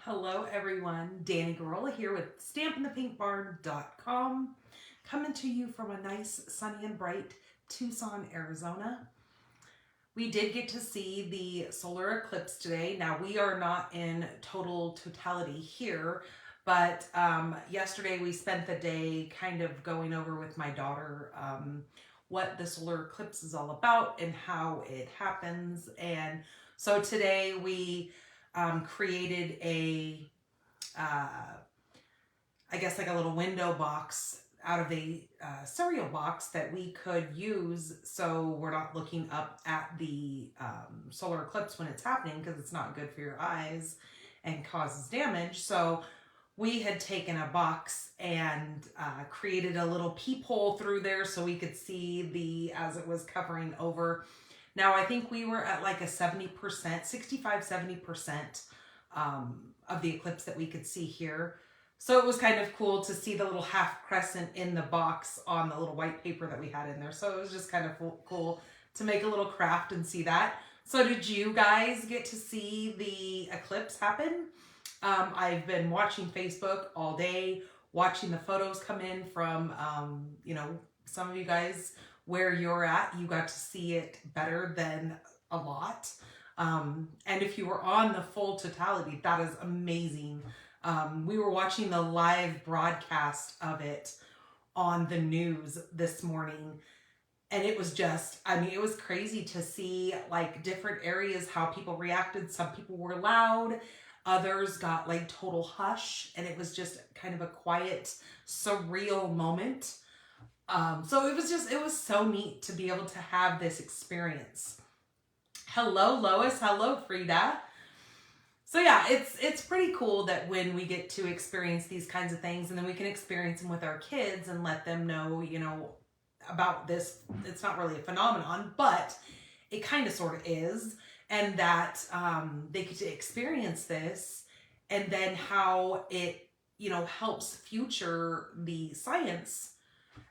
Hello everyone, Danny Garola here with stampinthepinkbarn.com, coming to you from a nice sunny and bright Tucson, Arizona. We did get to see the solar eclipse today. Now we are not in totality here, but yesterday we spent the day kind of going over with my daughter what the solar eclipse is all about and how it happens. And so today we created a, I guess like a little window box out of a cereal box that we could use so we're not looking up at the solar eclipse when it's happening, because it's not good for your eyes and causes damage. So we had taken a box and created a little peephole through there so we could see as it was covering over. Now, I think we were at like a 70%, 65-70% of the eclipse that we could see here. So it was kind of cool to see the little half crescent in the box on the little white paper that we had in there. So it was just kind of cool to make a little craft and see that. So did you guys get to see the eclipse happen? I've been watching Facebook all day, watching the photos come in from, some of you guys where you're at. You got to see it better than a lot. And if you were on the full totality, that is amazing. We were watching the live broadcast of it on the news this morning. And it was just, it was crazy to see like different areas, how people reacted. Some people were loud. Others got like total hush. And it was just kind of a quiet, surreal moment. So it was so neat to be able to have this experience. Hello, Lois. Hello, Frida. So yeah, it's pretty cool that when we get to experience these kinds of things, and then we can experience them with our kids and let them know, about this. It's not really a phenomenon, but it kind of sort of is. And that they get to experience this, and then how it, helps future the science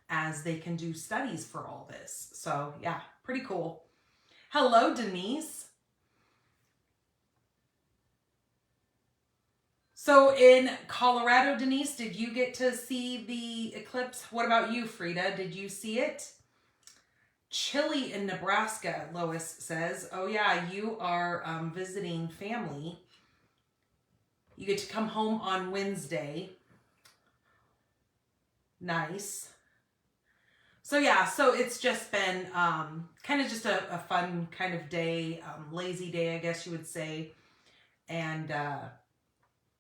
as they can do studies for all this. So yeah, pretty cool. Hello, Denise. So in Colorado, Denise, did you get to see the eclipse? What about you, Frida? Did you see it? Chilly in Nebraska, Lois says. Oh yeah, you are visiting family. You get to come home on Wednesday. Nice. So yeah, so it's just been kind of just a fun kind of day, lazy day, I guess you would say. And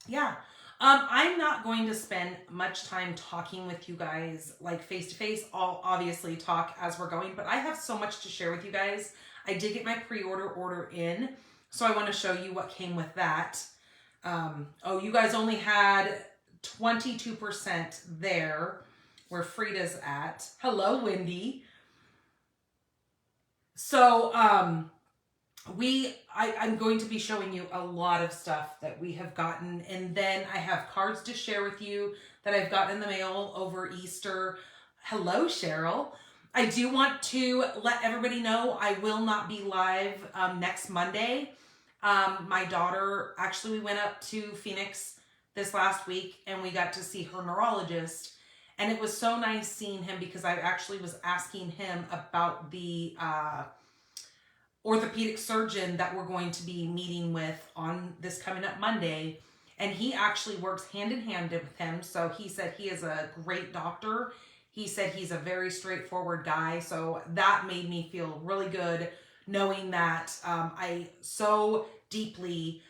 yeah, I'm not going to spend much time talking with you guys like face to face. I'll obviously talk as we're going, but I have so much to share with you guys. I did get my pre-order order in, so I want to show you what came with that. Oh, you guys only had 22% there, where Frida's at. Hello, Wendy. So I'm going to be showing you a lot of stuff that we have gotten, and then I have cards to share with you that I've gotten in the mail over Easter. Hello, Cheryl. I do want to let everybody know I will not be live next Monday. My daughter, actually, we went up to Phoenix this last week and we got to see her neurologist. And it was so nice seeing him, because I actually was asking him about the orthopedic surgeon that we're going to be meeting with on this coming up Monday. And he actually works hand in hand with him. So he said he is a great doctor. He said he's a very straightforward guy. So that made me feel really good, knowing that I so deeply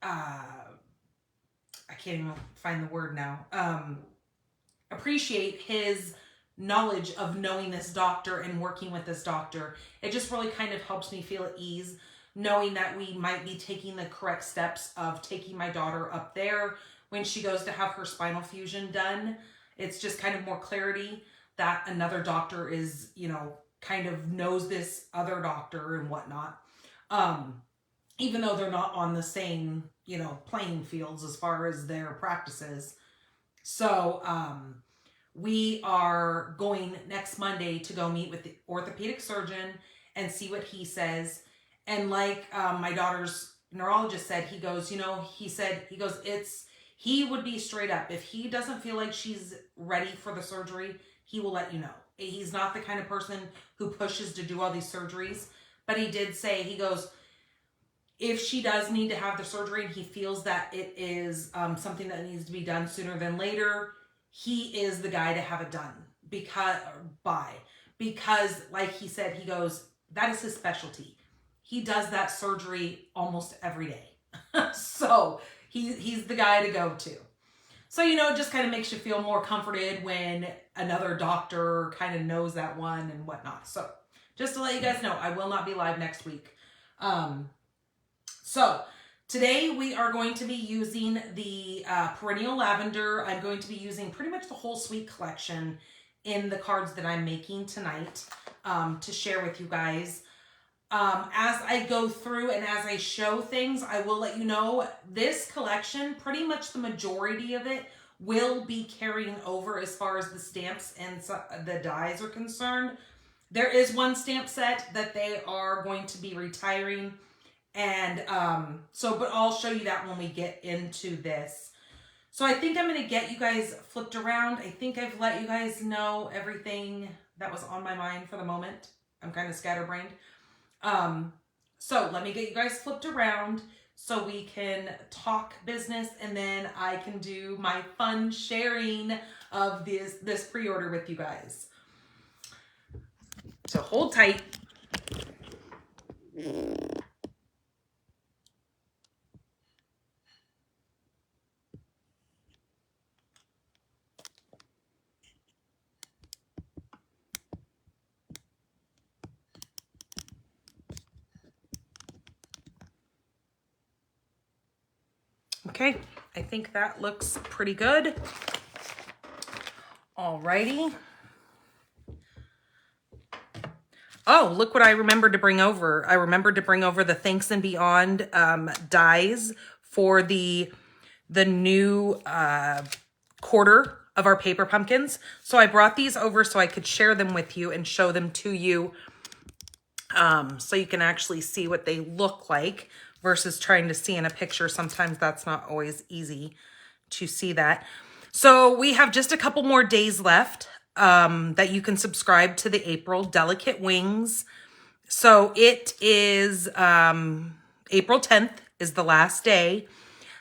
I can't even find the word now, appreciate his knowledge of knowing this doctor and working with this doctor. It just really kind of helps me feel at ease, knowing that we might be taking the correct steps of taking my daughter up there when she goes to have her spinal fusion done. It's just kind of more clarity that another doctor is, kind of knows this other doctor and whatnot. Even though they're not on the same, playing fields as far as their practices. So we are going next Monday to go meet with the orthopedic surgeon and see what he says. And like my daughter's neurologist said, he goes, he would be straight up. If he doesn't feel like she's ready for the surgery, he will let you know. He's not the kind of person who pushes to do all these surgeries. But he did say, he goes, if she does need to have the surgery and he feels that it is something that needs to be done sooner than later, he is the guy to have it done because like he said, he goes, that is his specialty. He does that surgery almost every day. So he's the guy to go to. So, it just kind of makes you feel more comforted when another doctor kind of knows that one and whatnot. So just to let you guys know, I will not be live next week. So today we are going to be using the Perennial Lavender. I'm going to be using pretty much the whole suite collection in the cards that I'm making tonight to share with you guys. As I go through and as I show things, I will let you know this collection, pretty much the majority of it will be carrying over as far as the stamps and the dies are concerned. There is one stamp set that they are going to be retiring. And but I'll show you that when we get into this. So I think I'm going to get you guys flipped around. I think I've let you guys know everything that was on my mind for the moment. I'm kind of scatterbrained. So let me get you guys flipped around so we can talk business, and then I can do my fun sharing of this pre-order with you guys. So hold tight. Okay, I think that looks pretty good. Alrighty. Oh, look what I remembered to bring over. I remembered to bring over the Thanks and Beyond dies for the new quarter of our paper pumpkins. So I brought these over so I could share them with you and show them to you so you can actually see what they look like versus trying to see in a picture. Sometimes that's not always easy to see that. So we have just a couple more days left that you can subscribe to the April Delicate Wings. So it is April 10th is the last day.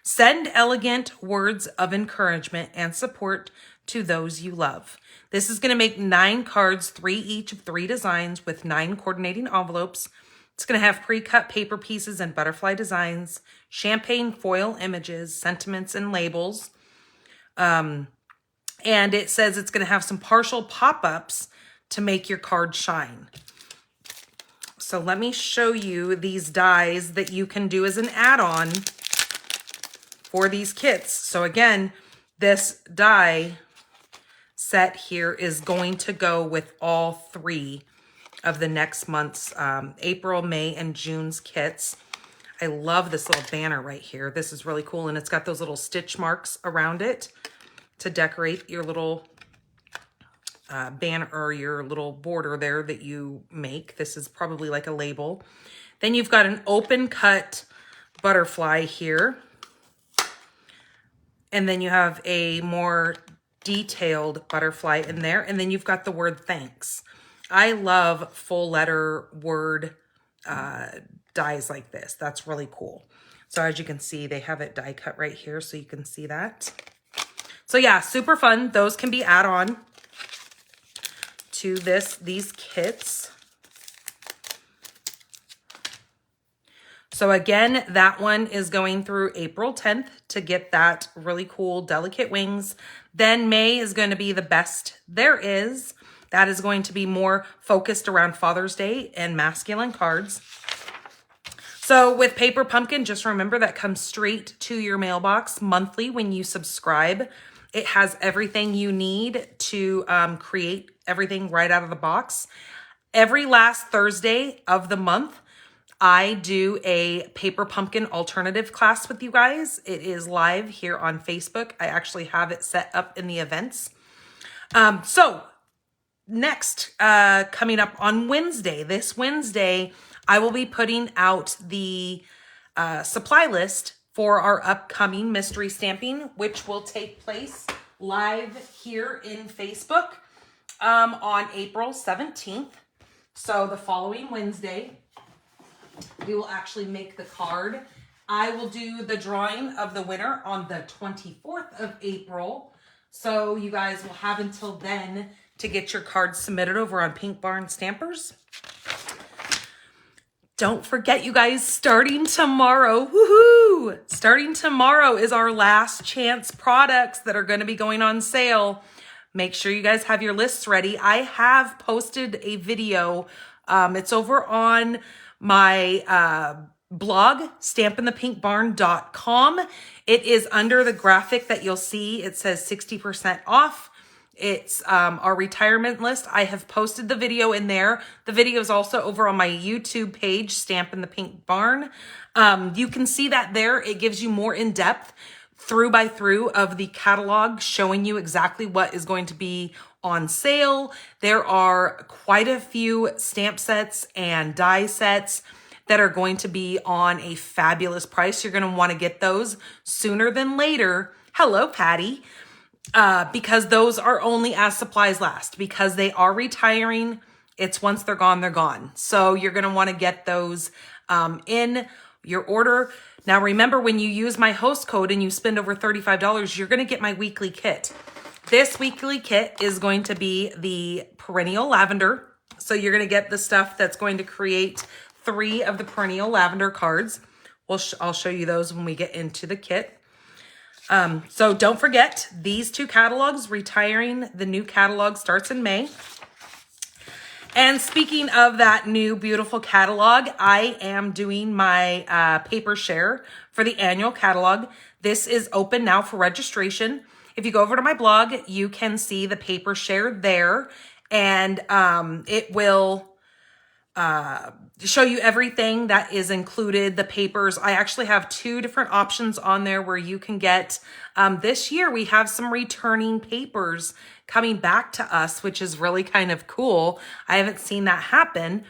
Send elegant words of encouragement and support to those you love. This is going to make 9 cards, 3 each of 3 designs with 9 coordinating envelopes. It's going to have pre-cut paper pieces and butterfly designs, champagne foil images, sentiments, and labels. And it says it's going to have some partial pop-ups to make your card shine. So let me show you these dies that you can do as an add-on for these kits. So again, this die set here is going to go with all 3 of the next month's April, May, and June's kits. I love this little banner right here. This is really cool, and it's got those little stitch marks around it to decorate your little banner or your little border there that you make. This is probably like a label. Then you've got an open cut butterfly here. And then you have a more detailed butterfly in there. And then you've got the word thanks. I love full letter word dies like this. That's really cool. So as you can see, they have it die cut right here so you can see that. So yeah, super fun. Those can be add-on to these kits. So again, that one is going through April 10th to get that really cool Delicate Wings. Then May is going to be the best there is. That is going to be more focused around Father's Day and masculine cards. So with Paper Pumpkin, just remember that comes straight to your mailbox monthly when you subscribe. It has everything you need to create everything right out of the box. Every last Thursday of the month, I do a Paper Pumpkin alternative class with you guys. It is live here on Facebook. I actually have it set up in the events. So next, coming up on Wednesday, this Wednesday, I will be putting out the supply list for our upcoming mystery stamping, which will take place live here in Facebook on April 17th. So the following Wednesday, we will actually make the card. I will do the drawing of the winner on the 24th of April. So you guys will have until then to get your cards submitted over on Pink Barn Stampers. Don't forget, you guys, starting tomorrow, woohoo! Starting tomorrow is our last chance products that are going to be going on sale. Make sure you guys have your lists ready. I have posted a video. It's over on my blog, stampinthepinkbarn.com. It is under the graphic that you'll see. It says 60% off. It's our retirement list. I have posted the video in there. The video is also over on my YouTube page, Stampin' the Pink Barn. You can see that there. It gives you more in-depth through by through of the catalog, showing you exactly what is going to be on sale. There are quite a few stamp sets and die sets that are going to be on a fabulous price. You're going to want to get those sooner than later. Hello, Patty. Because those are only as supplies last, because they are retiring. It's once they're gone, they're gone. So you're going to want to get those in your order. Now, remember, when you use my host code and you spend over $35, you're going to get my weekly kit. This weekly kit is going to be the Perennial Lavender. So you're going to get the stuff that's going to create 3 of the Perennial Lavender cards. I'll show you those when we get into the kit. So don't forget, these 2 catalogs retiring. The new catalog starts in May. And speaking of that new beautiful catalog, I am doing my paper share for the annual catalog. This is open now for registration. If you go over to my blog, you can see the paper share there, and it will show you everything that is included, the papers. I actually have 2 different options on there where you can get, this year we have some returning papers coming back to us, which is really kind of cool. I haven't seen that happen.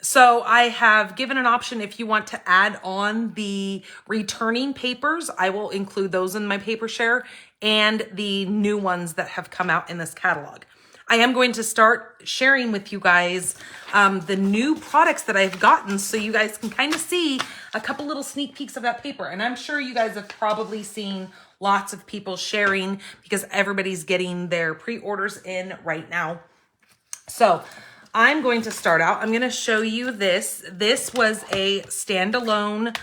So I have given an option if you want to add on the returning papers, I will include those in my paper share, and the new ones that have come out in this catalog. I am going to start sharing with you guys the new products that I've gotten, so you guys can kind of see a couple little sneak peeks of that paper. And I'm sure you guys have probably seen lots of people sharing because everybody's getting their pre-orders in right now. So I'm going to start out. I'm going to show you this. This was a standalone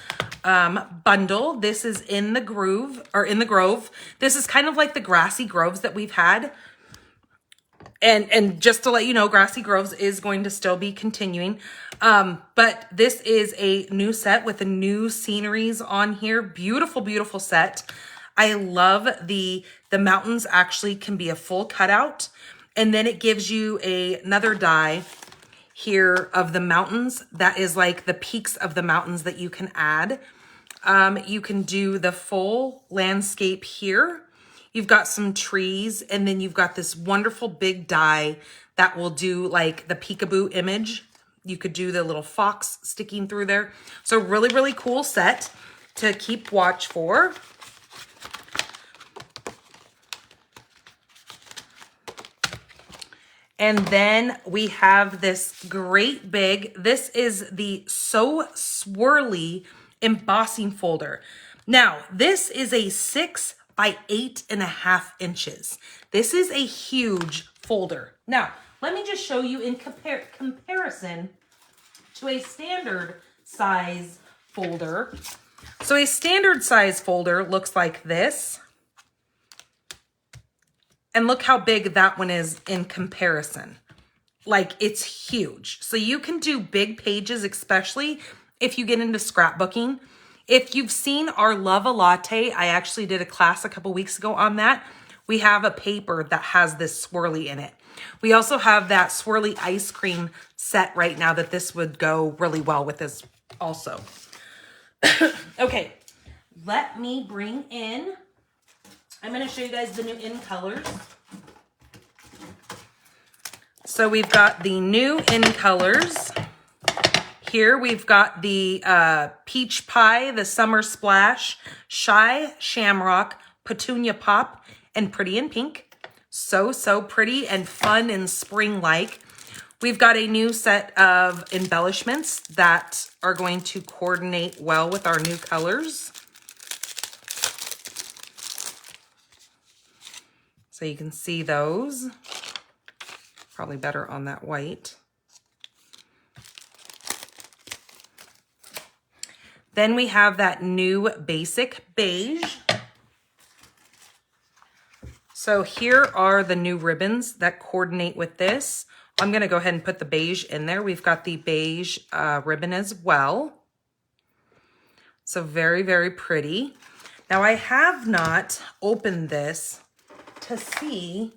bundle. This is in the Grove. This is kind of like the Grassy Groves that we've had. And just to let you know, Grassy Groves is going to still be continuing. But this is a new set with the new sceneries on here. Beautiful, beautiful set. I love the mountains actually can be a full cutout. And then it gives you another die here of the mountains. That is like the peaks of the mountains that you can add. You can do the full landscape here. You've got some trees, and then you've got this wonderful big die that will do like the peekaboo image. You could do the little fox sticking through there. So really, really cool set to keep watch for. And then we have this great big, this is the So Swirly embossing folder. Now, this is a 6 by 8.5 inches. This is a huge folder. Now, let me just show you in comparison to a standard size folder. So a standard size folder looks like this. And look how big that one is in comparison. Like, it's huge. So you can do big pages, especially if you get into scrapbooking. If you've seen our Lava Latte, I actually did a class a couple weeks ago on that. We have a paper that has this swirly in it. We also have that swirly ice cream set right now that this would go really well with this also. Okay, let me bring in, I'm going to show you guys the new in colors. So we've got the new in colors Here we've got the Peach Pie, the Summer Splash, Shy Shamrock, Petunia Pop, and Pretty in Pink. So, so pretty and fun and spring-like. We've got a new set of embellishments that are going to coordinate well with our new colors. So you can see those. Probably better on that white. Then we have that new basic beige. So here are the new ribbons that coordinate with this. I'm going to go ahead and put the beige in there. We've got the beige ribbon as well. So very, very pretty. Now I have not opened this to see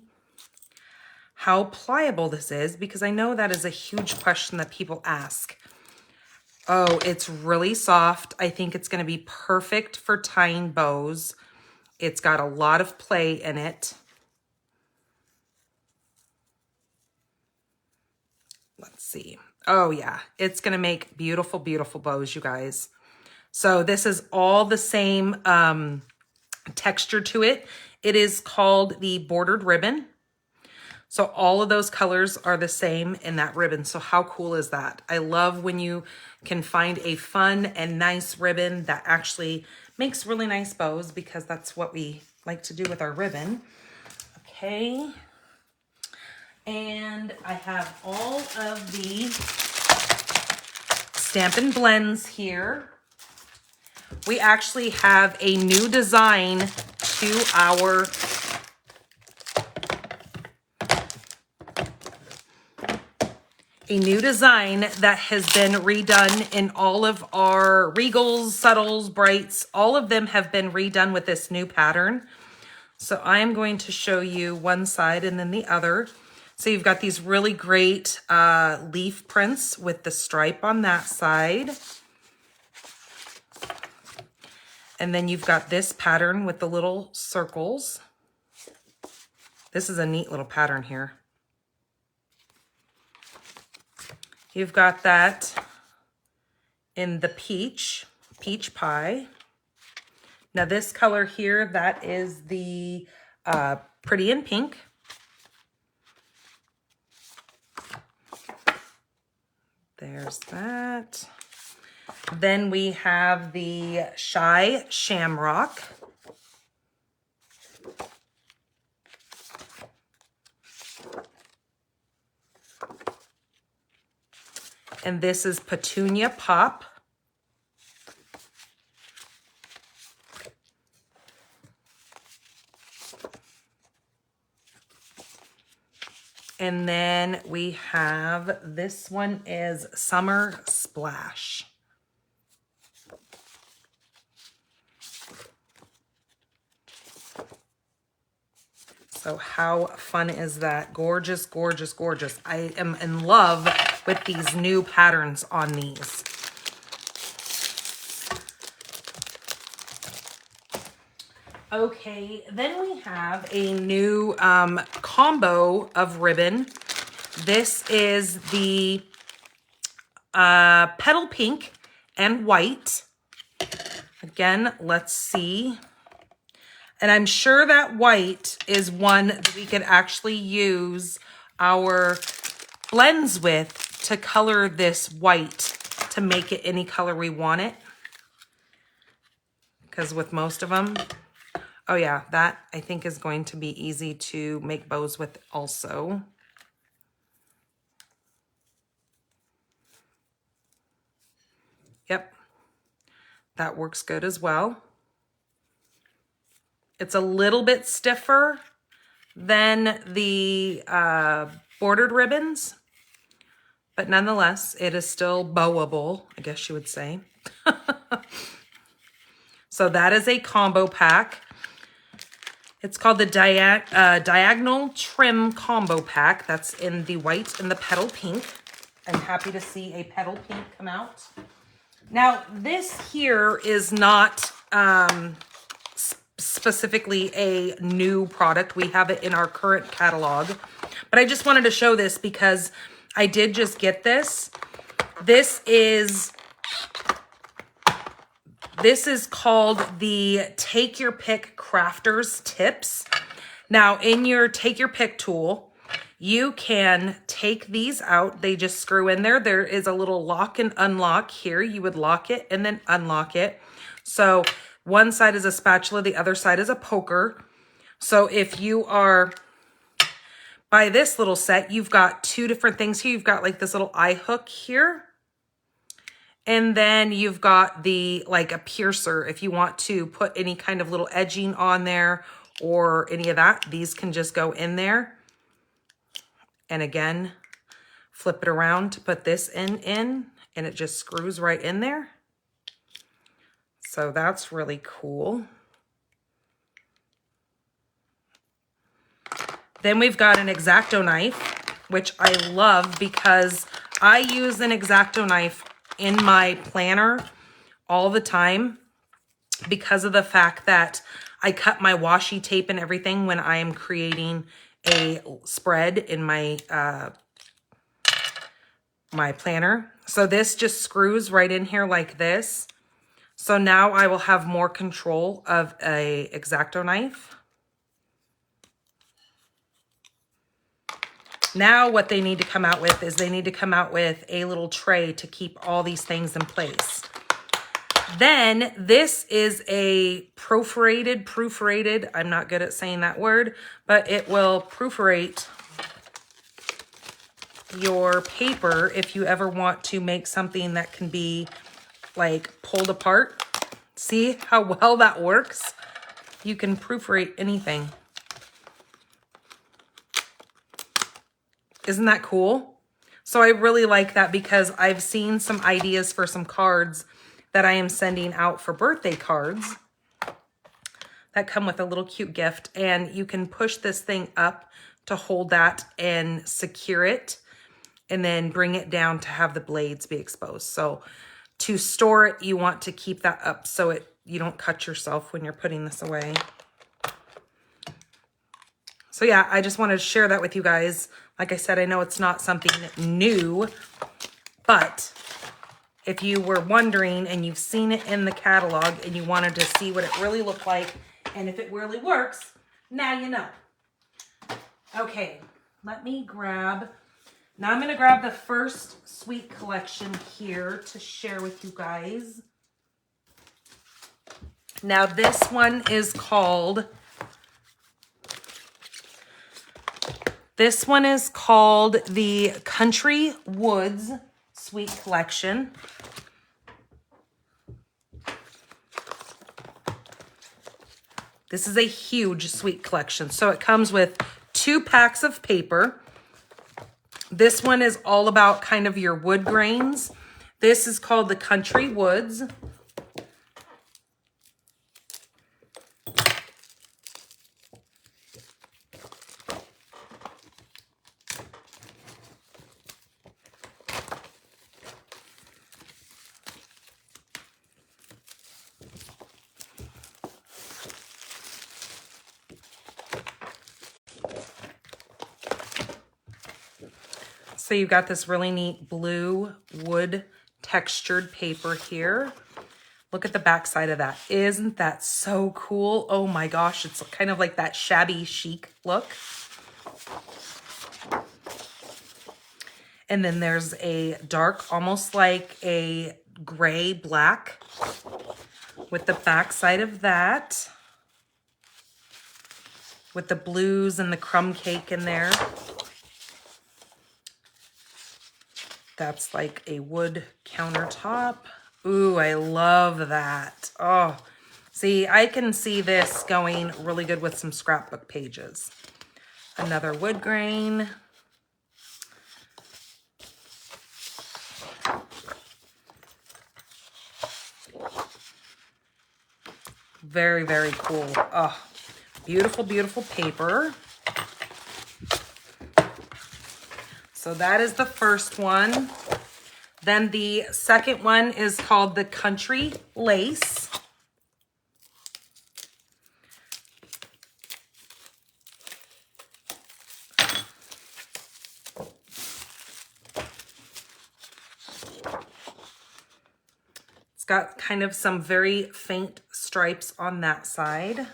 how pliable this is because I know that is a huge question that people ask. Oh, it's really soft. I think it's going to be perfect for tying bows. It's got a lot of play in it. Let's see. Oh yeah, it's going to make beautiful, beautiful bows, you guys. So this is all the same texture to it. It is called the bordered ribbon. So all of those colors are the same in that ribbon. So how cool is that? I love when you can find a fun and nice ribbon that actually makes really nice bows because that's what we like to do with our ribbon. Okay. And I have all of the Stampin' blends here. We actually have a new design to our that has been redone in all of our Regals, Subtles, Brights. All of them have been redone with this new pattern. So I am going to show you one side and then the other. So you've got these really great leaf prints with the stripe on that side. And then you've got this pattern with the little circles. This is a neat little pattern here. You've got that in the peach pie. Now this color here, that is the Pretty in Pink. There's that. Then we have the Shy Shamrock. And this is Petunia Pop. And then we have, this one is Summer Splash. So how fun is that? Gorgeous, gorgeous, gorgeous. I am in love with these new patterns on these. Okay, then we have a new combo of ribbon. This is the petal pink and white. Again, let's see. And I'm sure that white is one that we could actually use our blends with to color this white to make it any color we want it. Because with most of them, oh yeah, that I think is going to be easy to make bows with also. Yep, that works good as well. It's a little bit stiffer than the bordered ribbons, but nonetheless, it is still bowable, I guess you would say. So that is a combo pack. It's called the Diagonal Trim Combo Pack. That's in the white and the petal pink. I'm happy to see a petal pink come out. Now, this here is not specifically a new product. We have it in our current catalog. But I just wanted to show this because I did just get this. This is called the Take Your Pick Crafters Tips. Now, in your Take Your Pick tool, you can take these out. They just screw in there. There is a little lock and unlock here. You would lock it and then unlock it. So one side is a spatula, the other side is a poker. So if you are by this little set, you've got two different things here. You've got like this little eye hook here. And then you've got the like a piercer if you want to put any kind of little edging on there or any of that. These can just go in there. And again, flip it around to put this in, and it just screws right in there. So that's really cool. Then we've got an X-Acto knife, which I love because I use an X-Acto knife in my planner all the time because of the fact that I cut my washi tape and everything when I am creating a spread in my my planner. So this just screws right in here like this. So now I will have more control of a X-Acto knife. Now what they need to come out with is they need to come out with a little tray to keep all these things in place. Then this is a proofrated, I'm not good at saying that word, but it will proofrate your paper if you ever want to make something that can be like pulled apart. See how well that works? You can proofrate anything. Isn't that cool? So I really like that because I've seen some ideas for some cards that I am sending out for birthday cards that come with a little cute gift, and you can push this thing up to hold that and secure it, and then bring it down to have the blades be exposed. So to store it, you want to keep that up so you don't cut yourself when you're putting this away. So yeah, I just wanted to share that with you guys. Like I said, I know it's not something new, but if you were wondering and you've seen it in the catalog and you wanted to see what it really looked like and if it really works, now you know. Okay, let me grab, now I'm gonna grab the first sweet collection here to share with you guys. Now this one is called, the Country Woods Sweet Collection. This is a huge sweet collection. So it comes with 2 packs of paper. This one is all about kind of your wood grains. This is called the Country Woods. So you've got this really neat blue wood textured paper here. Look at the back side of that. Isn't that so cool? Oh my gosh, it's kind of like that shabby chic look. And then there's a dark, almost like a gray black with the back side of that, with the blues and the crumb cake in there. That's like a wood countertop. Ooh, I love that. Oh, see, I can see this going really good with some scrapbook pages. Another wood grain. Very, very cool. Oh, beautiful, beautiful paper. So that is the first one. Then the second one is called the Country Lace. It's got kind of some very faint stripes on that side.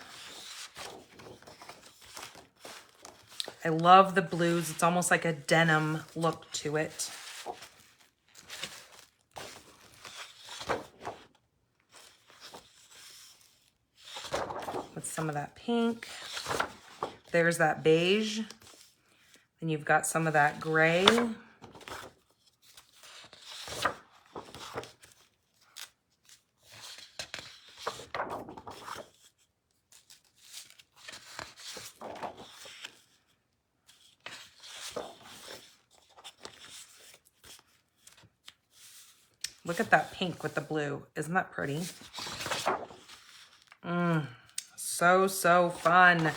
I love the blues. It's almost like a denim look to it. With some of that pink. There's that beige. And you've got some of that gray. Look at that pink with the blue. Isn't that pretty? So fun.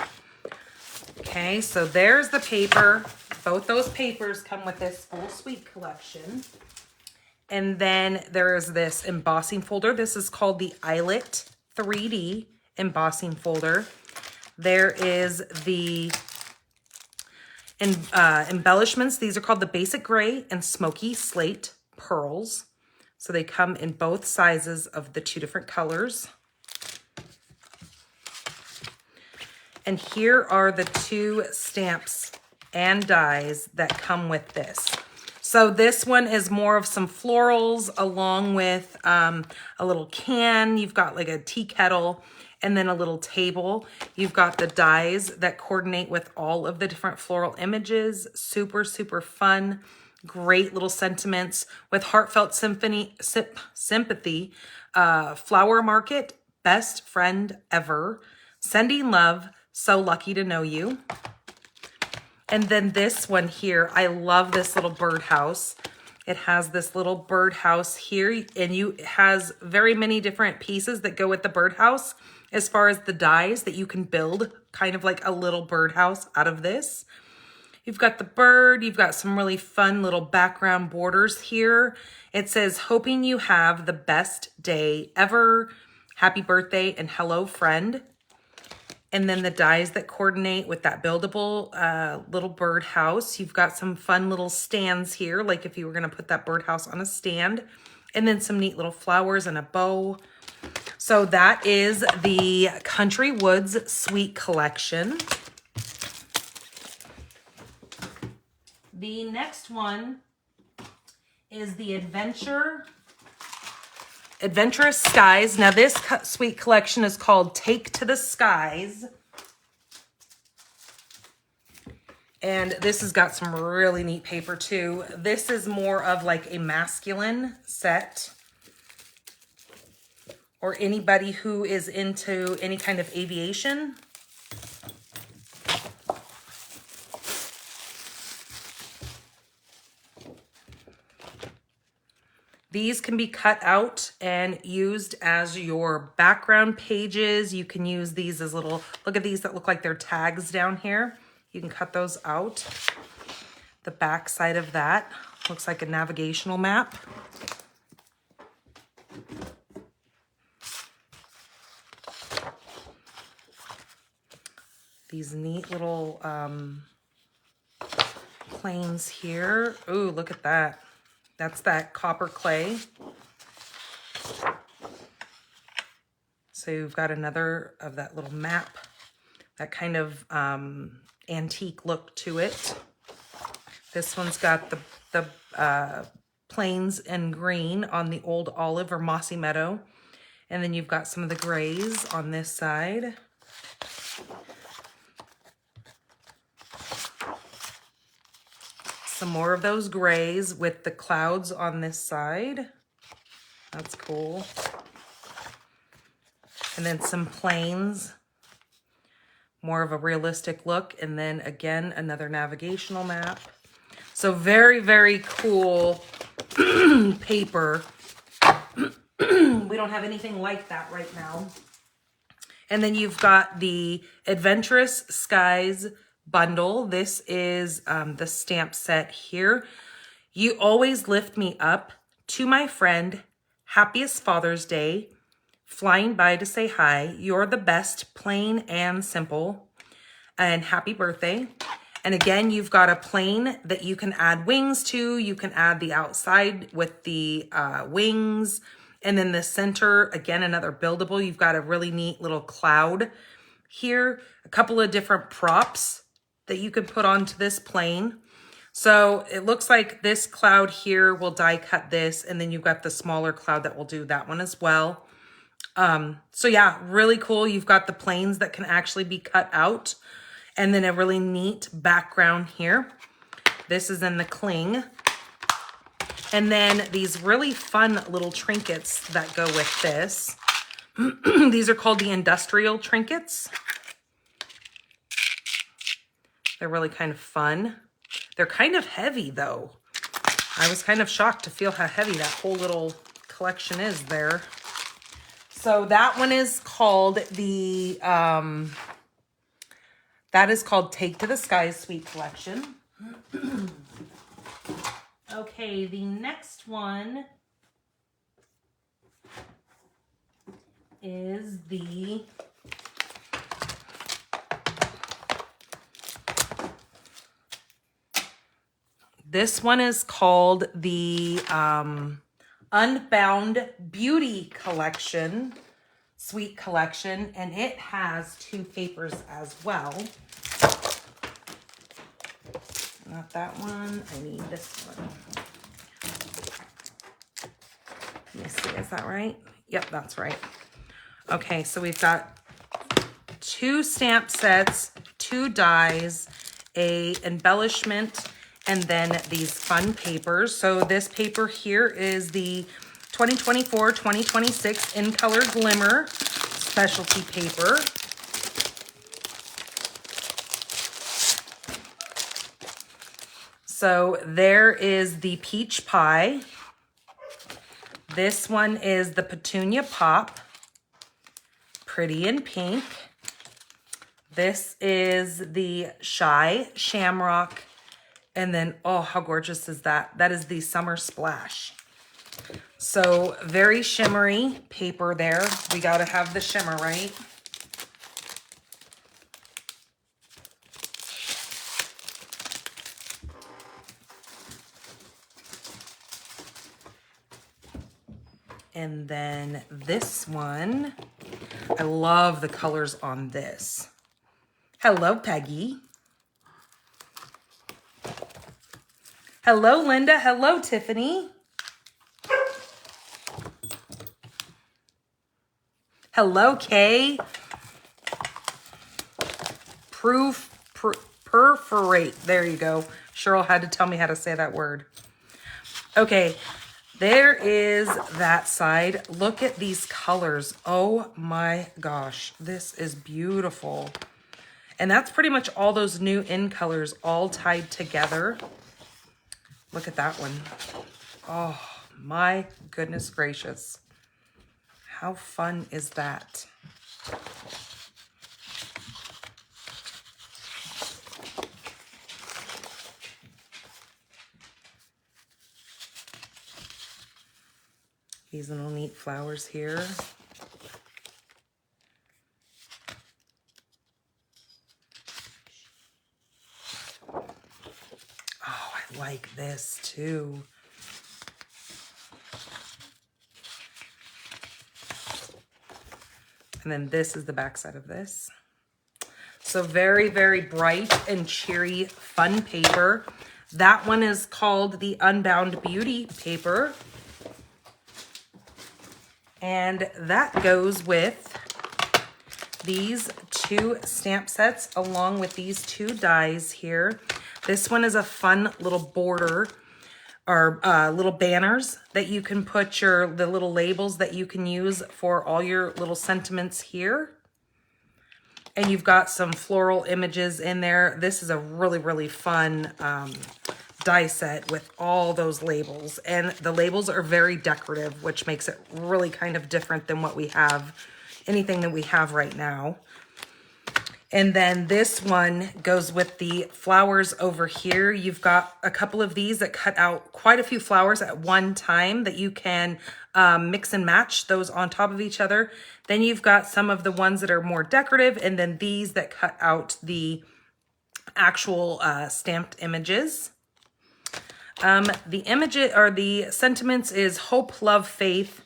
Okay, so there's the paper. Both those papers come with this full suite collection. And then there's this embossing folder. This is called the Eyelet 3D embossing folder. There is the embellishments. These are called the Basic Gray and Smoky Slate Pearls. So they come in both sizes of the two different colors. And here are the two stamps and dies that come with this. So this one is more of some florals along with a little can. You've got like a tea kettle and then a little table. You've got the dies that coordinate with all of the different floral images. Super, super fun. Great little sentiments with heartfelt sympathy, flower market, best friend ever, sending love, so lucky to know you. And then this one here, I love this little birdhouse. It has this little birdhouse here, and it has very many different pieces that go with the birdhouse as far as the dies that you can build kind of like a little birdhouse out of this. You've got the bird, you've got some really fun little background borders here. It says, hoping you have the best day ever. Happy birthday and hello, friend. And then the dies that coordinate with that buildable little birdhouse. You've got some fun little stands here, like if you were gonna put that birdhouse on a stand. And then some neat little flowers and a bow. So that is the Country Woods Suite Collection. The next one is the Adventurous Skies. Now this suite collection is called Take to the Skies. And this has got some really neat paper too. This is more of like a masculine set. Or anybody who is into any kind of aviation. These can be cut out and used as your background pages. You can use these as little, look at these that look like they're tags down here. You can cut those out. The back side of that looks like a navigational map. These neat little planes here. Ooh, look at that. That's that copper clay. So you've got another of that little map, that kind of antique look to it. This one's got the plains and green on the old olive or mossy meadow. And then you've got some of the grays on this side. Some more of those grays with the clouds on this side. That's cool. And then some plains, more of a realistic look. And then again, another navigational map. So very, very cool paper. We don't have anything like that right now. And then you've got the Adventurous Skies bundle. This is the stamp set here. You always lift me up. To my friend, happiest Father's Day. Flying by to say hi. You're the best, plain and simple. And happy birthday. And again, you've got a plane that you can add wings to. You can add the outside with the wings. And then the center, again, another buildable. You've got a really neat little cloud here, a couple of different props that you could put onto this plane. So it looks like this cloud here will die cut this, and then you've got the smaller cloud that will do that one as well. So yeah, really cool. You've got the planes that can actually be cut out, and then a really neat background here. This is in the cling. And then these really fun little trinkets that go with this. These are called the industrial trinkets. They're really kind of fun. They're kind of heavy though. I was kind of shocked to feel how heavy that whole little collection is there. So that one is called the, that is called Take to the Skies Sweet Collection. Okay, the next one is this one is called the Unbound Beauty Collection, Sweet Collection, and it has 2 papers as well. Not that one. I need this one. Let me see. Is that right? Yep, that's right. Okay, so we've got 2 stamp sets, 2 dies, a embellishment, and then these fun papers. So this paper here is the 2024-2026 In Color Glimmer specialty paper. So there is the Peach Pie. This one is the Petunia Pop, pretty in pink. This is the Shy Shamrock. And then, oh, how gorgeous is that? That is the Summer Splash. So very shimmery paper there. We got to have the shimmer, right? And then this one, I love the colors on this. Hello, Peggy. Hello, Linda. Hello, Tiffany. Hello, Kay. Perforate. There you go. Cheryl had to tell me how to say that word. Okay. There is that side. Look at these colors. Oh my gosh. This is beautiful. And that's pretty much all those new in colors all tied together. Look at that one. Oh my goodness gracious. How fun is that? These little neat flowers here. Oh, I like this too. And then this is the back side of this. So very, very bright and cheery, fun paper. That one is called the Unbound Beauty paper. And that goes with these 2 stamp sets along with these 2 dies here. This one is a fun little border or little banners that you can put the little labels that you can use for all your little sentiments here. And you've got some floral images in there. This is a really, really fun die set with all those labels. And the labels are very decorative, which makes it really kind of different than what we have, anything that we have right now. And then this one goes with the flowers over here. You've got a couple of these that cut out quite a few flowers at one time that you can mix and match those on top of each other. Then you've got some of the ones that are more decorative, and then these that cut out the actual stamped images. The image or the sentiments is hope, love, faith,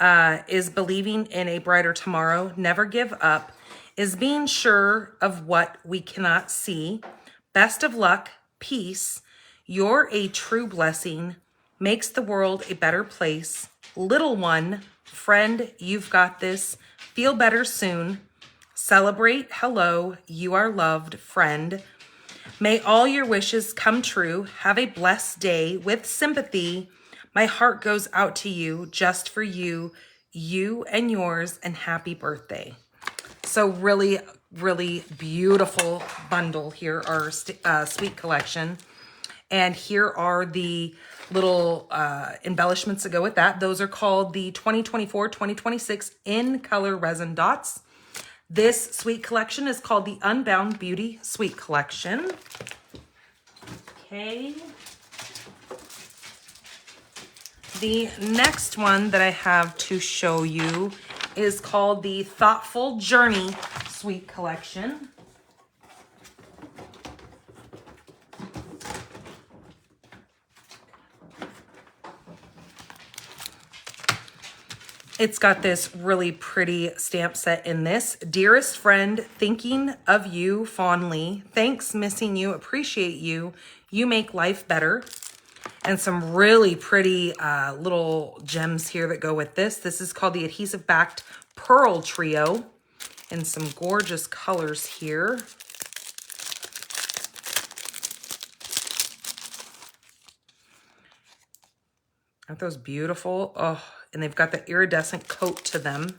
is believing in a brighter tomorrow, never give up, is being sure of what we cannot see, best of luck, peace, you're a true blessing, makes the world a better place, little one, friend, you've got this, feel better soon, celebrate, hello, you are loved, friend, may all your wishes come true, have a blessed day with sympathy, my heart goes out to you, just for you, you and yours, and happy birthday. So really, really beautiful bundle here, our Sweet Collection. And here are the little embellishments that go with that. Those are called the 2024-2026 In Color Resin Dots. This Sweet Collection is called the Unbound Beauty Sweet Collection. Okay. The next one that I have to show you is called the Thoughtful Journey Sweet Collection. It's got this really pretty stamp set in this. Dearest friend, thinking of you fondly. Thanks, missing you, appreciate you. You make life better. And some really pretty little gems here that go with this. This is called the Adhesive Backed Pearl Trio. And some gorgeous colors here. Aren't those beautiful? Oh, and they've got the iridescent coat to them.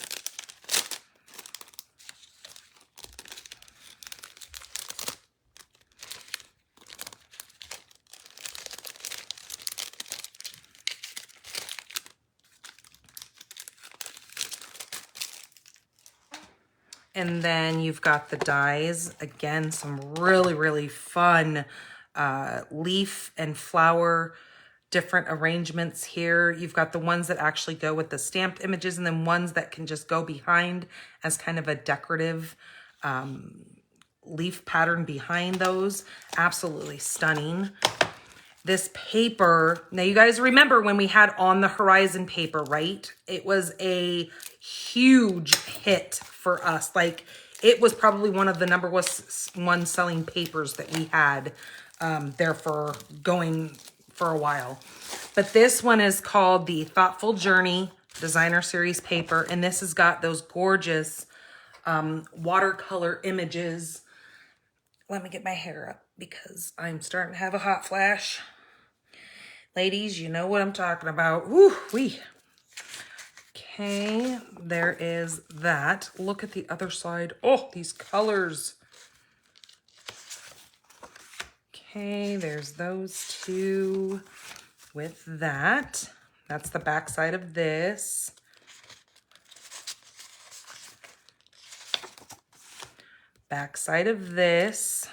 And then you've got the dies. Again, some really, really fun leaf and flower, different arrangements here. You've got the ones that actually go with the stamped images, and then ones that can just go behind as kind of a decorative leaf pattern behind those. Absolutely stunning. This paper, now you guys remember when we had On the Horizon paper, right? It was a huge hit for us. Like, it was probably one of the #1 selling papers that we had there for going for a while. But this one is called the Thoughtful Journey Designer Series paper, and this has got those gorgeous watercolor images. Let me get my hair up because I'm starting to have a hot flash. Ladies, you know what I'm talking about. Woo-wee. Okay, there is that. Look at the other side. Oh, these colors. Okay, there's those two with that. That's the back side of this. Back side of this.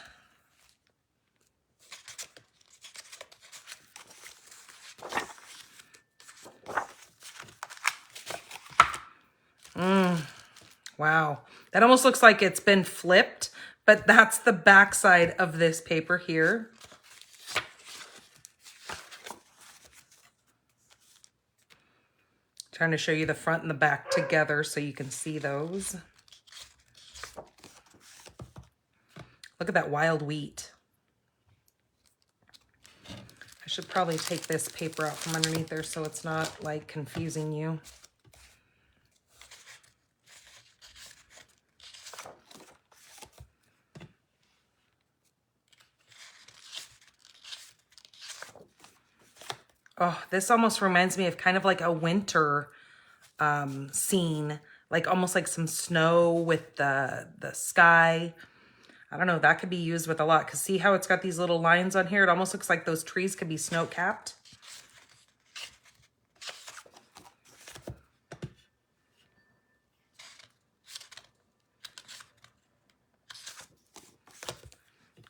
Wow, that almost looks like it's been flipped, but that's the back side of this paper here. Trying to show you the front and the back together so you can see those. Look at that wild wheat. I should probably take this paper out from underneath there so it's not like confusing you. Oh, this almost reminds me of kind of like a winter scene, like almost like some snow with the sky. I don't know, that could be used with a lot, because see how it's got these little lines on here? It almost looks like those trees could be snow-capped.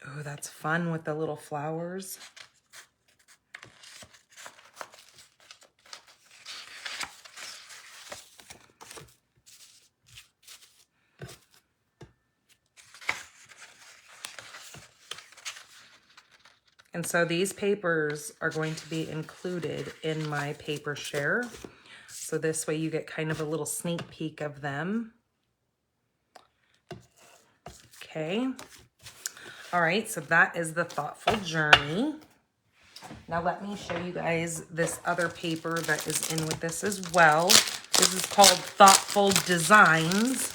Oh, that's fun with the little flowers. And so these papers are going to be included in my paper share. So this way you get kind of a little sneak peek of them. Okay. All right, so that is the Thoughtful Journey. Now let me show you guys this other paper that is in with this as well. This is called Thoughtful Designs.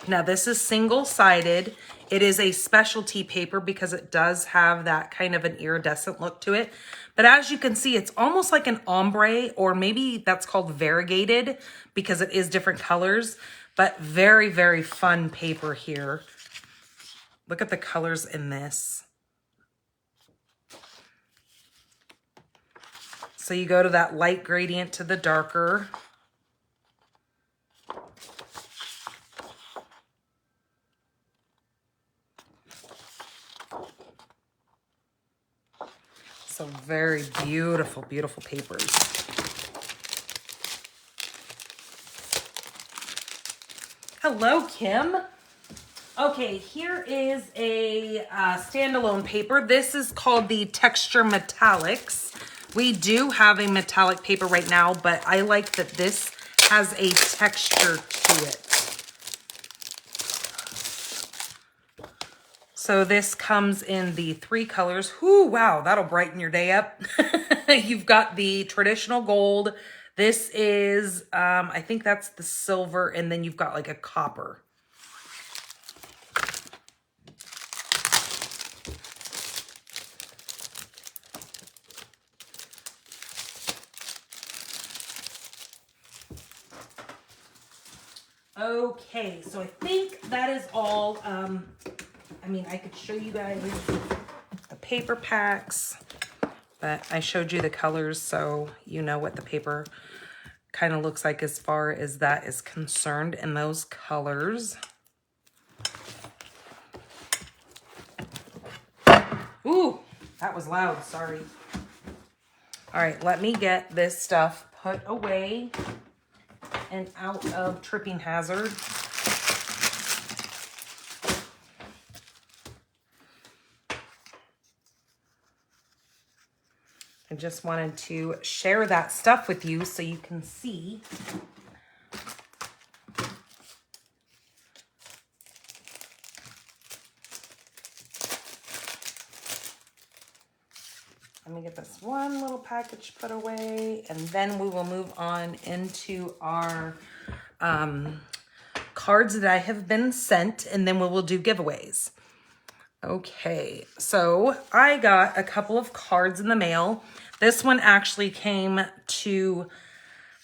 Now this is single-sided. It is a specialty paper because it does have that kind of an iridescent look to it. But as you can see, it's almost like an ombre, or maybe that's called variegated because it is different colors, but very, very fun paper here. Look at the colors in this. So you go to that light gradient to the darker. So very beautiful, beautiful papers. Hello, Kim. Okay, here is a standalone paper. This is called the Texture Metallics. We do have a metallic paper right now, but I like that this has a texture to it. So this comes in the 3 colors. Whoo, wow, that'll brighten your day up. You've got the traditional gold. This is, I think that's the silver, and then you've got like a copper. Okay, so I think that is all. I mean, I could show you guys the paper packs, but I showed you the colors so you know what the paper kind of looks like as far as that is concerned in those colors. Ooh, that was loud, sorry. All right, let me get this stuff put away and out of tripping hazard. I just wanted to share that stuff with you so you can see. Let me get this one little package put away, and then we will move on into our cards that I have been sent, and then we will do giveaways. Okay, so I got a couple of cards in the mail. This one actually came to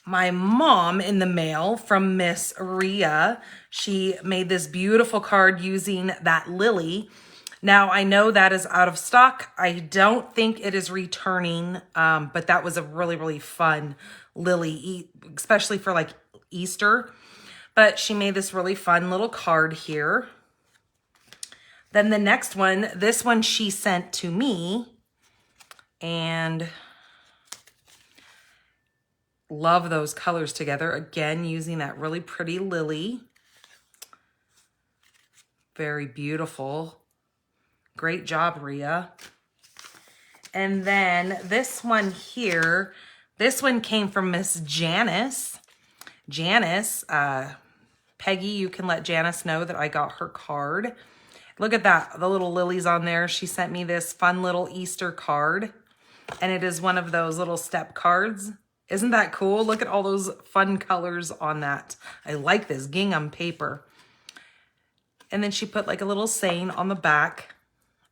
my mom in the mail from Miss Rhea. She made this beautiful card using that lily. Now, I know that is out of stock. I don't think it is returning, but that was a really, really fun lily, especially for like Easter. But she made this really fun little card here. Then the next one, this one she sent to me, and love those colors together. Again, using that really pretty lily. Very beautiful. Great job, Rhea. And then this one here, this one came from Miss Janice. Janice, Peggy, you can let Janice know that I got her card. Look at that, the little lilies on there. She sent me this fun little Easter card, and it is one of those little step cards. Isn't that cool? Look at all those fun colors on that. I like this gingham paper. And then she put like a little saying on the back.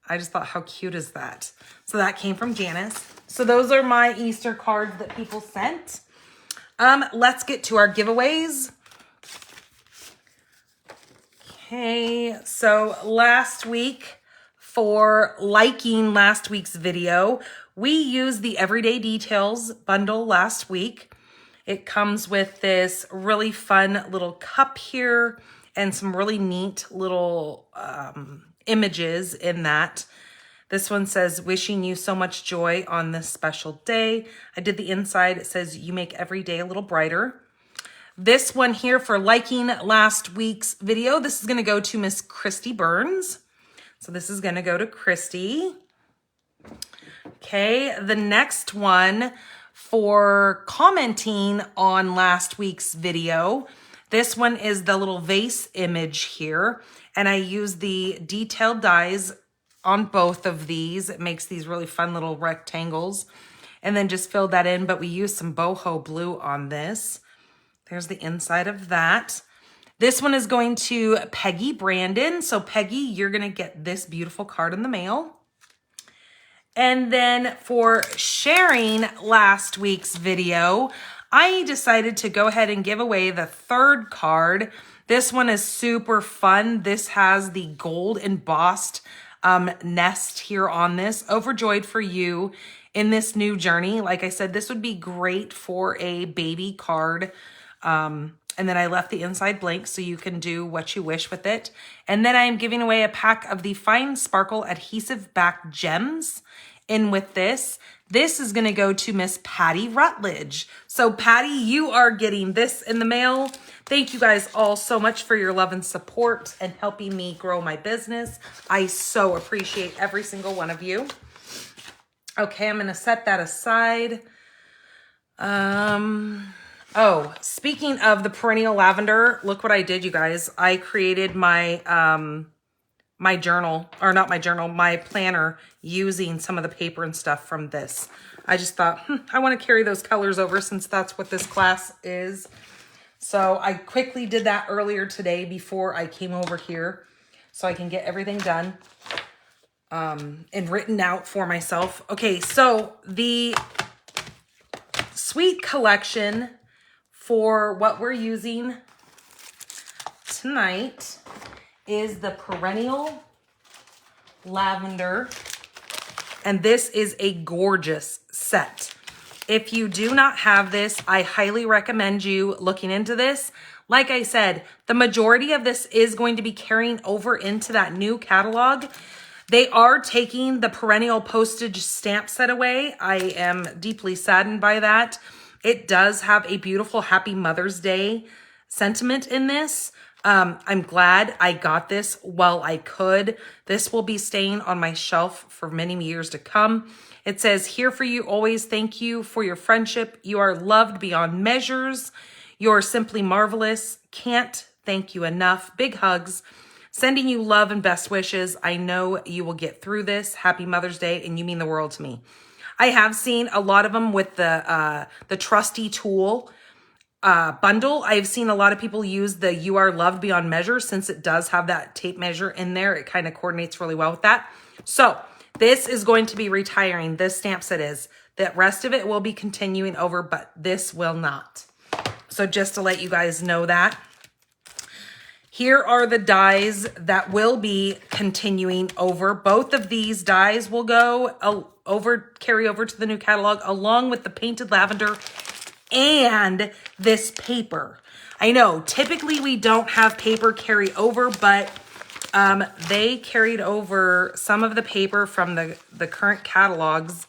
I just thought, how cute is that? So that came from Janice. So those are my Easter cards that people sent. Let's get to our giveaways. Okay, so last week, for liking last week's video, we used the Everyday Details bundle last week. It comes with this really fun little cup here and some really neat little images in that. This one says, wishing you so much joy on this special day. I did the inside. It says, you make every day a little brighter. This one here for liking last week's video, this is going to go to Miss Christy Burns. So this is gonna go to Christy. Okay, the next one for commenting on last week's video, this one is the little vase image here. And I use the detailed dies on both of these. It makes these really fun little rectangles. And then just fill that in, but we use some boho blue on this. There's the inside of that. This one is going to Peggy Brandon. So Peggy, you're gonna get this beautiful card in the mail. And then for sharing last week's video, I decided to go ahead and give away the third card. This one is super fun. This has the gold embossed nest here on this. Overjoyed for you in this new journey. Like I said, this would be great for a baby card. And then I left the inside blank so you can do what you wish with it. And then I'm giving away a pack of the Fine Sparkle Adhesive Back Gems in with this. This is gonna go to Miss Patty Rutledge. So Patty, you are getting this in the mail. Thank you guys all so much for your love and support and helping me grow my business. I so appreciate every single one of you. Okay, I'm gonna set that aside. Oh, speaking of the perennial lavender, look what I did, you guys. I created my my journal, or not my journal, my planner using some of the paper and stuff from this. I just thought, I want to carry those colors over since that's what this class is. So I quickly did that earlier today before I came over here so I can get everything done and written out for myself. Okay, so the sweet collection for what we're using tonight is the Perennial Lavender, and this is a gorgeous set. If you do not have this, I highly recommend you looking into this. Like I said, the majority of this is going to be carrying over into that new catalog. They are taking the perennial postage stamp set away. I am deeply saddened by that. It does have a beautiful Happy Mother's Day sentiment in this. I'm glad I got this while I could. This will be staying on my shelf for many years to come. It says, here for you always. Thank you for your friendship. You are loved beyond measures. You're simply marvelous. Can't thank you enough. Big hugs. Sending you love and best wishes. I know you will get through this. Happy Mother's Day, and you mean the world to me. I have seen a lot of them with the trusty tool bundle. I've seen a lot of people use the You Are Loved Beyond Measure since it does have that tape measure in there. It kind of coordinates really well with that. So this is going to be retiring. This stamp set is. The rest of it will be continuing over, but this will not. So just to let you guys know that. Here are the dies that will be continuing over. Both of these dies will go carry over to the new catalog along with the painted lavender and this paper. I know typically we don't have paper carry over, but they carried over some of the paper from the current catalogs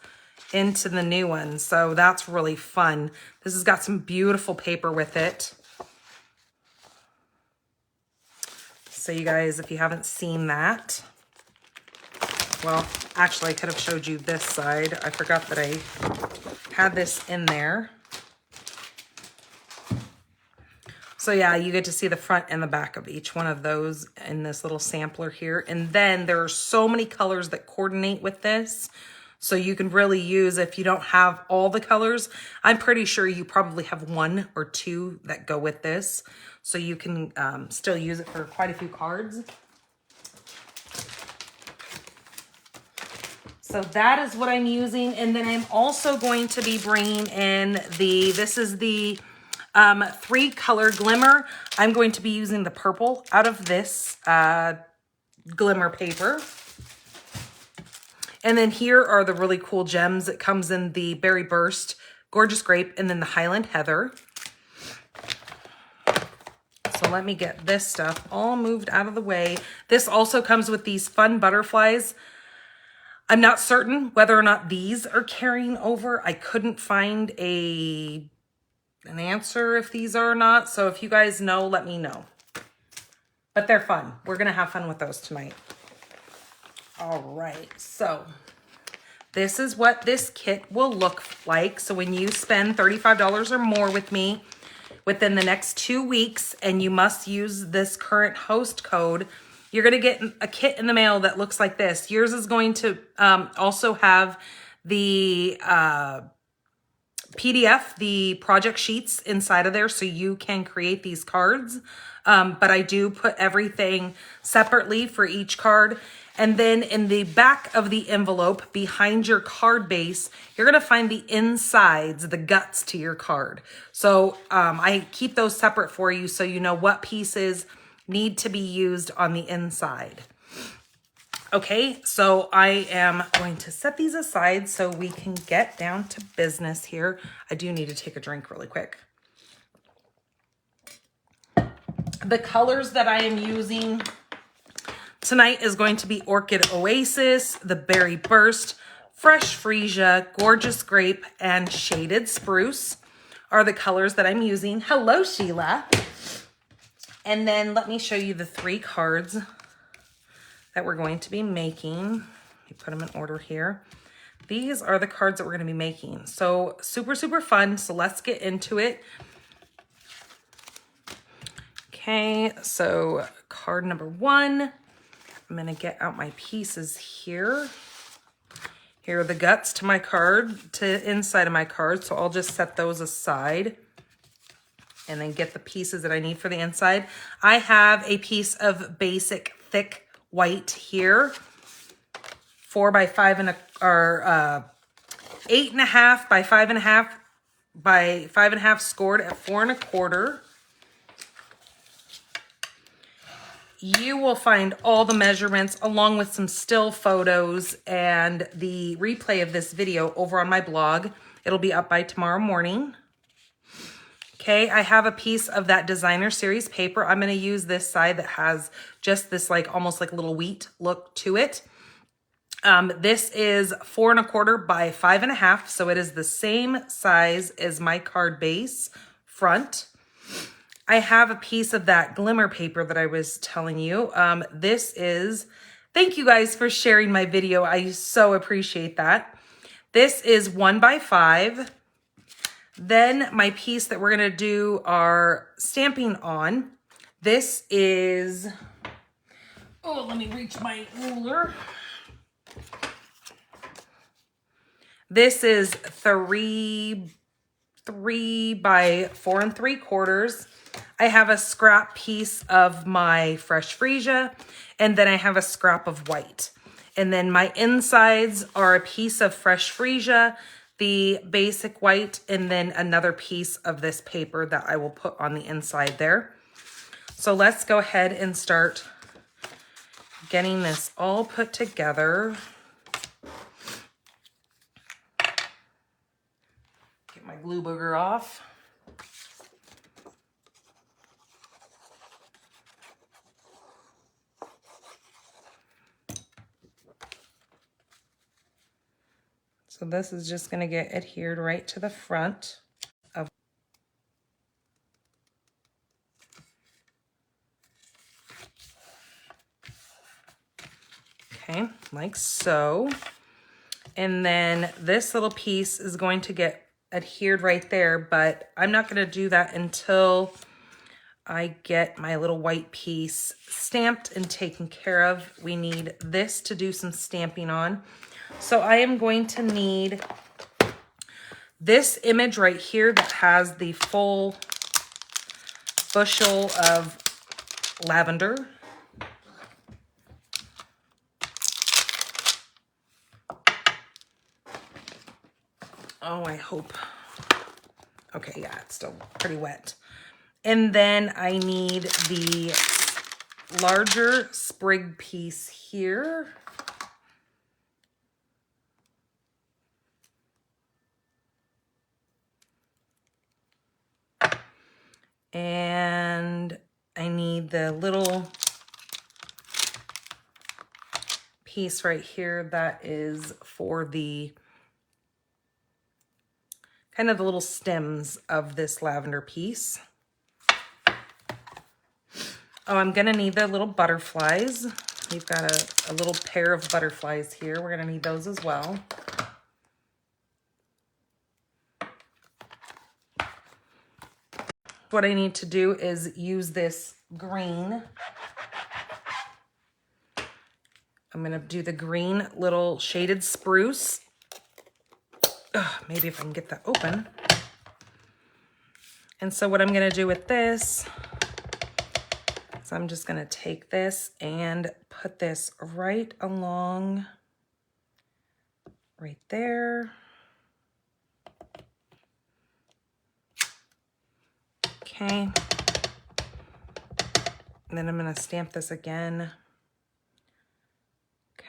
into the new one. So that's really fun. This has got some beautiful paper with it. So you guys, if you haven't seen that, well, actually I could have showed you this side. I forgot that I had this in there. So yeah, you get to see the front and the back of each one of those in this little sampler here. And then there are so many colors that coordinate with this. So you can really use, if you don't have all the colors, I'm pretty sure you probably have one or two that go with this. So you can still use it for quite a few cards. So that is what I'm using. And then I'm also going to be bringing in this is the 3-color glimmer. I'm going to be using the purple out of this glimmer paper. And then here are the really cool gems. It comes in the Berry Burst, Gorgeous Grape, and then the Highland Heather. So let me get this stuff all moved out of the way. This also comes with these fun butterflies. I'm not certain whether or not these are carrying over. I couldn't find an answer if these are or not. So if you guys know, let me know. But they're fun. We're going to have fun with those tonight. All right, so this is what this kit will look like. So when you spend $35 or more with me within the next 2 weeks, and you must use this current host code, you're gonna get a kit in the mail that looks like this. Yours is going to also have the PDF, the project sheets inside of there, so you can create these cards. But I do put everything separately for each card. And then in the back of the envelope, behind your card base, you're gonna find the insides, the guts to your card. So I keep those separate for you so you know what pieces need to be used on the inside. Okay, so I am going to set these aside so we can get down to business here. I do need to take a drink really quick. The colors that I am using tonight is going to be Orchid Oasis, the Berry Burst, Fresh Freesia, Gorgeous Grape, and Shaded Spruce are the colors that I'm using. Hello, Sheila. And then let me show you the 3 cards that we're going to be making. Let me put them in order here. These are the cards that we're going to be making. So super, super fun. So let's get into it. Okay, so card number 1. I'm going to get out my pieces here. Here are the guts to my card, to inside of my card. So I'll just set those aside and then get the pieces that I need for the inside. I have a piece of basic thick white here, 4 by 5 and or 8.5 by 5.5 by 5.5 scored at 4 1/4. You will find all the measurements along with some still photos and the replay of this video over on my blog. It'll be up by tomorrow morning. Okay, I have a piece of that designer series paper. I'm going to use this side that has just this like almost like a little wheat look to it. This is 4 1/4 by 5.5, so it is the same size as my card base front. I have a piece of that glimmer paper that I was telling you. This is, thank you guys for sharing my video. I so appreciate that. This is 1 by 5. Then my piece that we're gonna do our stamping on. This is, oh, let me reach my ruler. This is 3 by 4 3/4. I have a scrap piece of my Fresh Freesia, and then I have a scrap of white. And then my insides are a piece of Fresh Freesia, the basic white, and then another piece of this paper that I will put on the inside there. So let's go ahead and start getting this all put together. Get my glue booger off. So this is just going to get adhered right to the front of. Okay, like so. And then this little piece is going to get adhered right there, but I'm not going to do that until I get my little white piece stamped and taken care of. We need this to do some stamping on. So I am going to need this image right here that has the full bushel of lavender. Oh, I hope. Okay, yeah, it's still pretty wet. And then I need the larger sprig piece here. And I need the little piece right here that is for the kind of the little stems of this lavender piece. Oh, I'm gonna need the little butterflies. We've got a little pair of butterflies here. We're going to need those as well. What I need to do is use this green. I'm going to do the green little shaded spruce. Maybe if I can get that open. And so what I'm going to do with this is I'm just going to take this and put this right along right there. Okay. And then I'm going to stamp this again,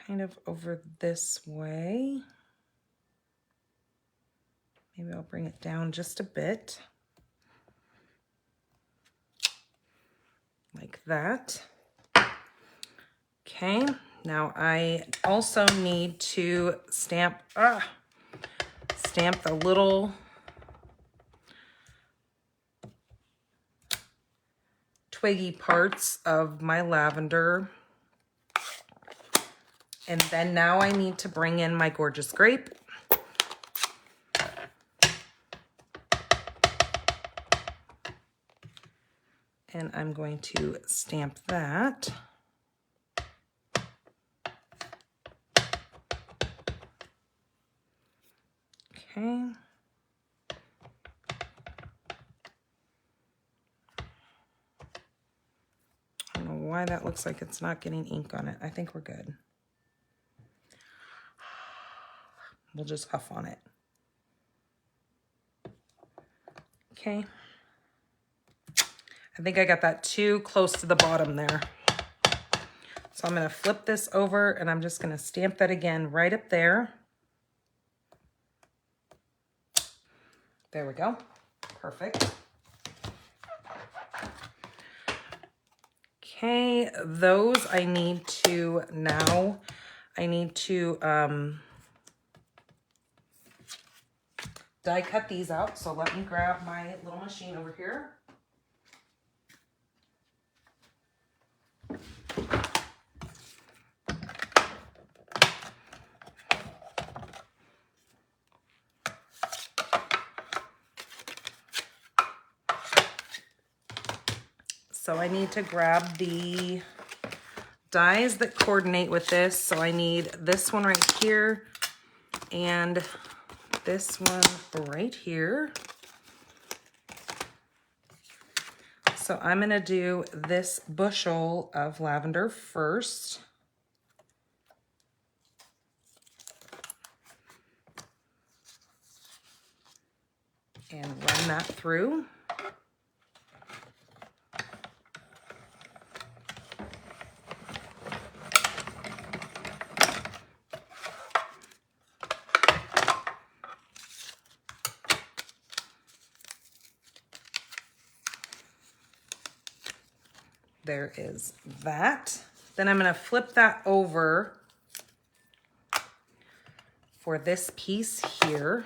kind of over this way. Maybe I'll bring it down just a bit. Like that. Okay, now I also need to stamp the little twiggy parts of my lavender. And then now I need to bring in my gorgeous grape. And I'm going to stamp that. Okay. I don't know why that looks like it's not getting ink on it. I think we're good. We'll just huff on it. Okay. I think I got that too close to the bottom there. So I'm going to flip this over and I'm just going to stamp that again right up there. There we go. Perfect. Okay, those I need to now, die cut these out. So let me grab my little machine over here. So I need to grab the dies that coordinate with this. So I need this one right here and this one right here. So I'm going to do this bushel of lavender first. And run that through. There is that. Then I'm going to flip that over for this piece here.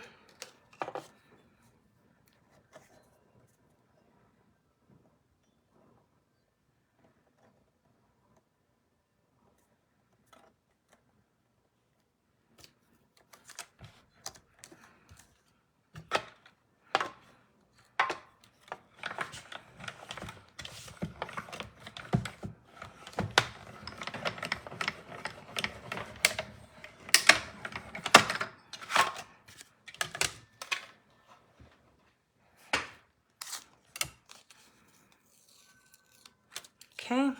Okay.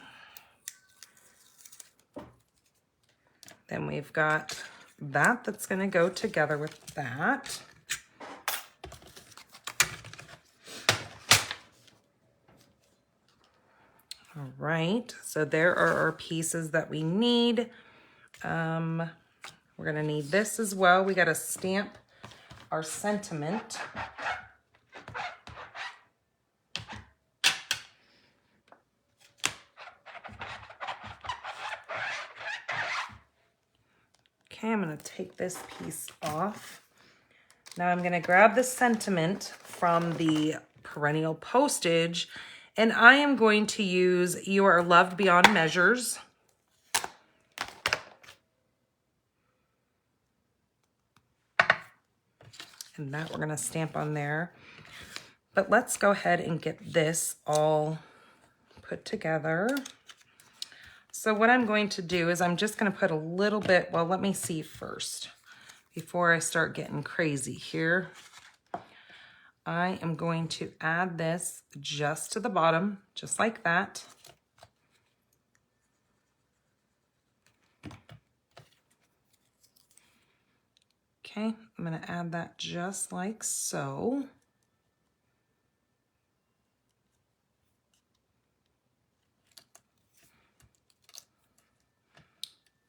Then we've got that that's going to go together with that. All right, so there are our pieces that we need. We're going to need this as well. We got to stamp our sentiment. Okay, I'm going to take this piece off. Now I'm going to grab the sentiment from the Perennial postage, and I am going to use You Are Loved Beyond Measures. And that we're gonna stamp on there. But let's go ahead and get this all put together. So what I'm going to do is I'm just gonna put a little bit, well, let me see first, before I start getting crazy here. I am going to add this just to the bottom, just like that. Okay, I'm gonna add that just like so.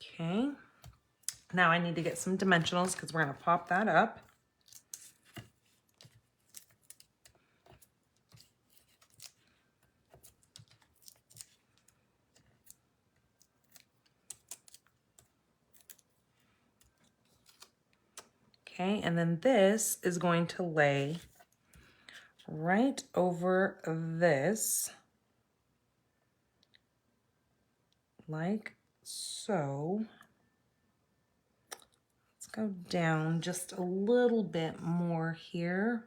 Okay, now I need to get some dimensionals because we're gonna pop that up. Okay, and then this is going to lay right over this, like so. Let's go down just a little bit more here.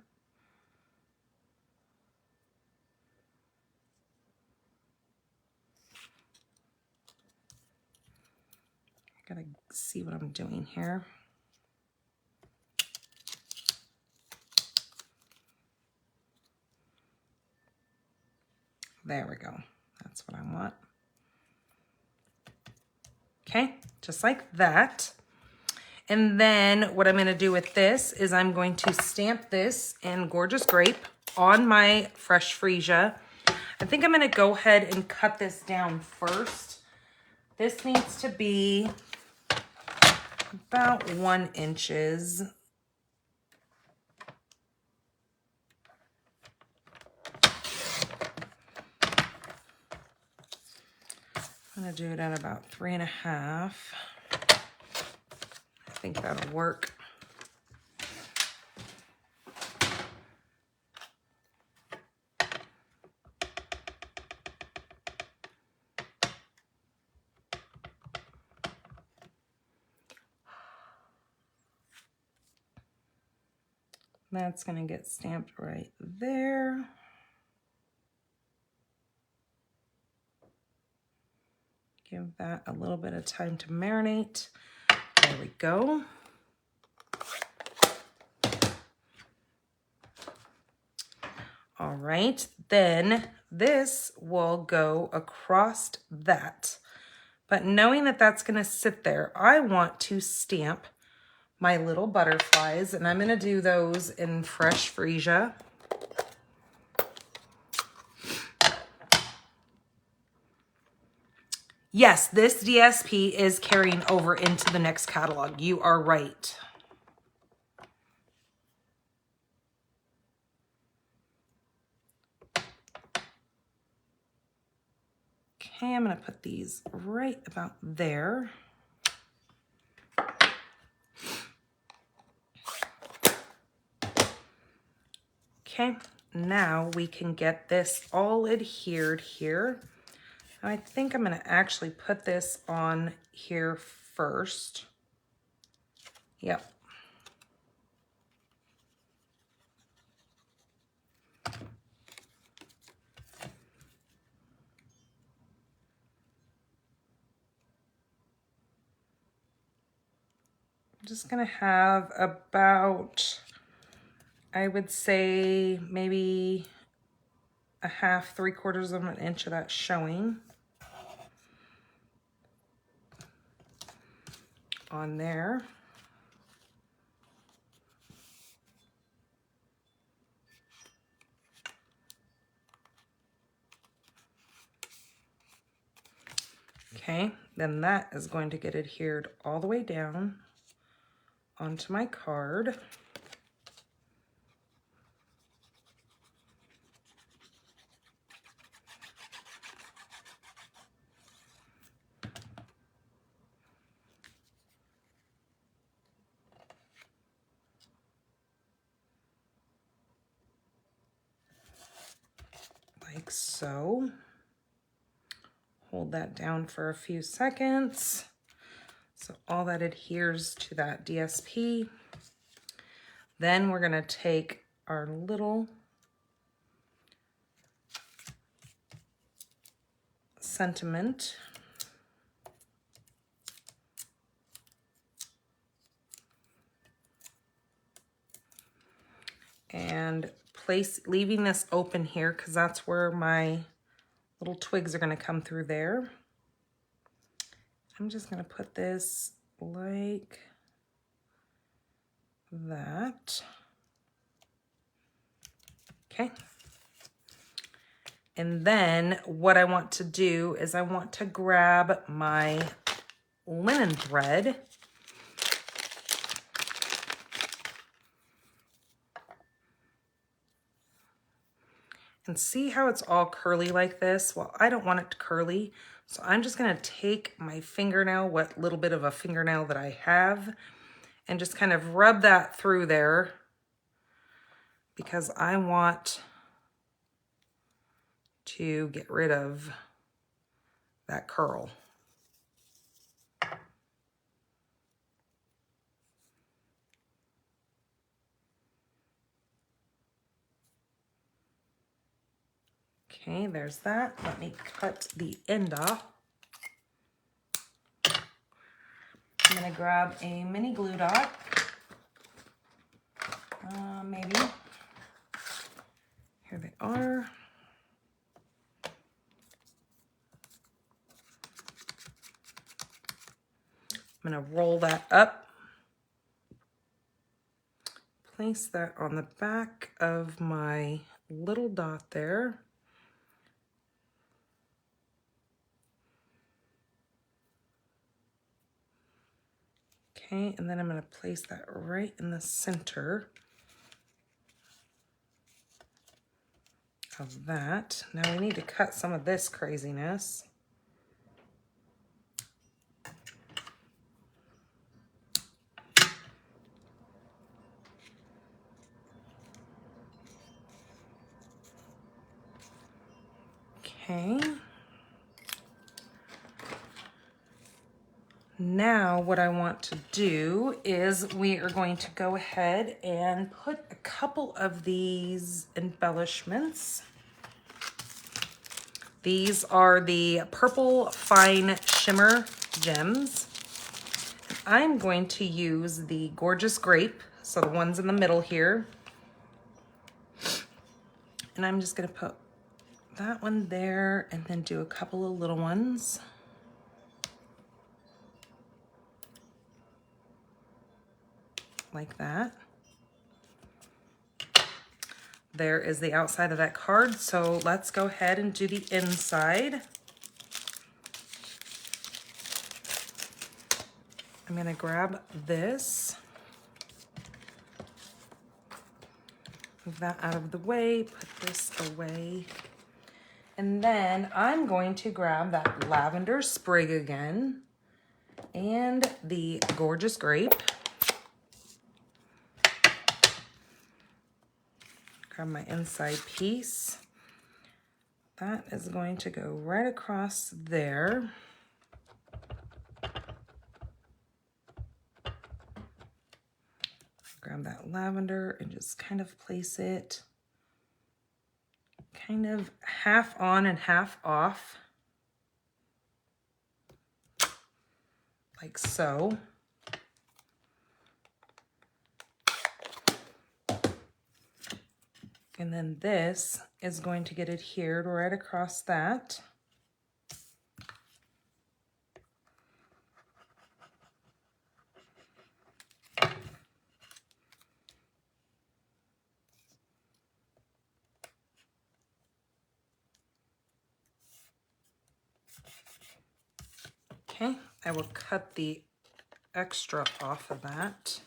I gotta see what I'm doing here. There we go. That's what I want. Okay, just like that. And then what I'm gonna do with this is I'm going to stamp this in Gorgeous Grape on my fresh freesia. I think I'm gonna go ahead and cut this down first. This needs to be about 1 inch. I'm gonna do it at about 3.5. I think that'll work. That's gonna get stamped right there. Give that a little bit of time to marinate. There we go. All right, then this will go across that. But knowing that that's gonna sit there, I want to stamp my little butterflies, and I'm gonna do those in fresh freesia. Yes, this DSP is carrying over into the next catalog. You are right. Okay, I'm gonna put these right about there. Okay, now we can get this all adhered here. I think I'm gonna actually put this on here first. Yep. I'm just gonna have about, I would say maybe a half, 3/4 of an inch of that showing on there. Okay, then that is going to get adhered all the way down onto my card. Like so. Hold that down for a few seconds. So all that adheres to that DSP. Then we're gonna take our little sentiment and leaving this open here because that's where my little twigs are going to come through there. I'm just going to put this like that. Okay. And then what I want to do is I want to grab my linen thread and see how it's all curly like this? Well, I don't want it curly, so I'm just gonna take my fingernail, what little bit of a fingernail that I have, and just kind of rub that through there because I want to get rid of that curl. Okay, there's that. Let me cut the end off. I'm gonna grab a mini glue dot. Maybe. Here they are. I'm gonna roll that up. Place that on the back of my little dot there. Okay, and then I'm going to place that right in the center of that. Now we need to cut some of this craziness. Okay. Now what I want to do is we are going to go ahead and put a couple of these embellishments. These are the purple fine shimmer gems. I'm going to use the Gorgeous Grape, so the ones in the middle here. And I'm just going to put that one there and then do a couple of little ones. Like that. There is the outside of that card, so let's go ahead and do the inside. I'm going to grab this, move that out of the way, put this away, and then I'm going to grab that lavender sprig again and the Gorgeous Grape. Grab my inside piece. That is going to go right across there. Grab that lavender and just kind of place it kind of half on and half off, like so. And then this is going to get adhered right across that. Okay, I will cut the extra off of that.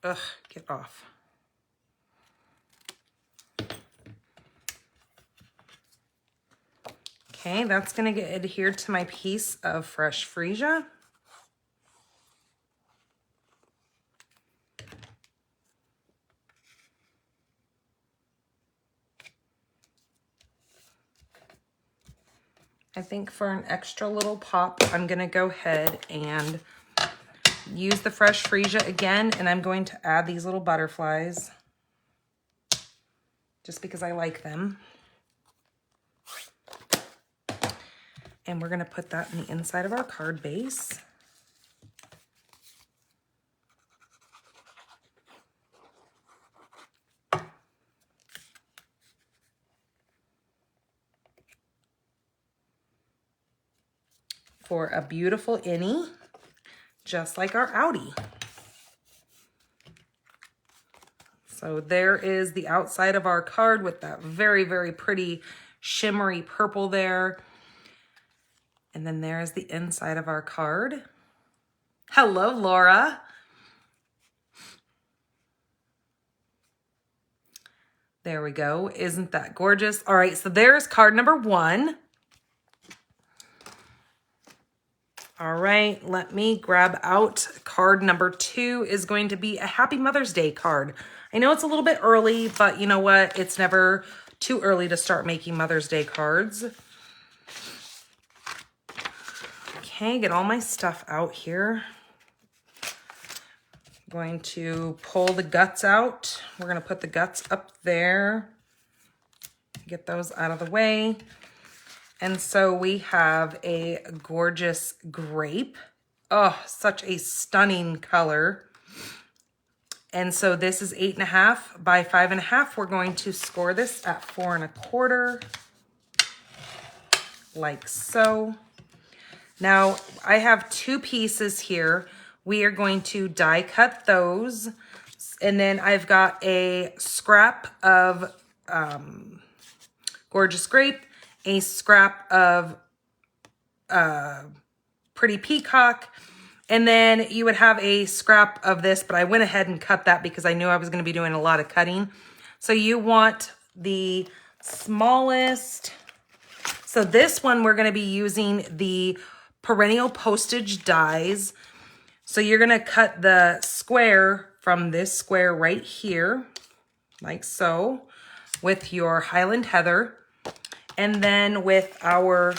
Ugh, get off. Okay, that's gonna get adhered to my piece of fresh freesia. I think for an extra little pop, I'm gonna go ahead and use the fresh freesia again, and I'm going to add these little butterflies just because I like them. And we're going to put that in the inside of our card base. For a beautiful innie, just like our outie. So there is the outside of our card with that very, very pretty shimmery purple there. And then there's the inside of our card. Hello, Laura. There we go. Isn't that gorgeous? All right, so there's card number 1. All right, let me grab out card number 2 is going to be a Happy Mother's Day card. I know it's a little bit early, but you know what? It's never too early to start making Mother's Day cards. Okay, get all my stuff out here. I'm going to pull the guts out. We're going to put the guts up there. Get those out of the way. And so we have a gorgeous grape. Oh, such a stunning color. And so this is 8.5 by 5.5. We're going to score this at 4 1/4, like so. Now I have 2 pieces here. We are going to die cut those. And then I've got a scrap of gorgeous grape, a scrap of pretty peacock, and then you would have a scrap of this, but I went ahead and cut that because I knew I was going to be doing a lot of cutting. So you want the smallest. So this one, we're going to be using the perennial postage dies. So you're going to cut the square from this square right here, like so, with your Highland Heather. And then with our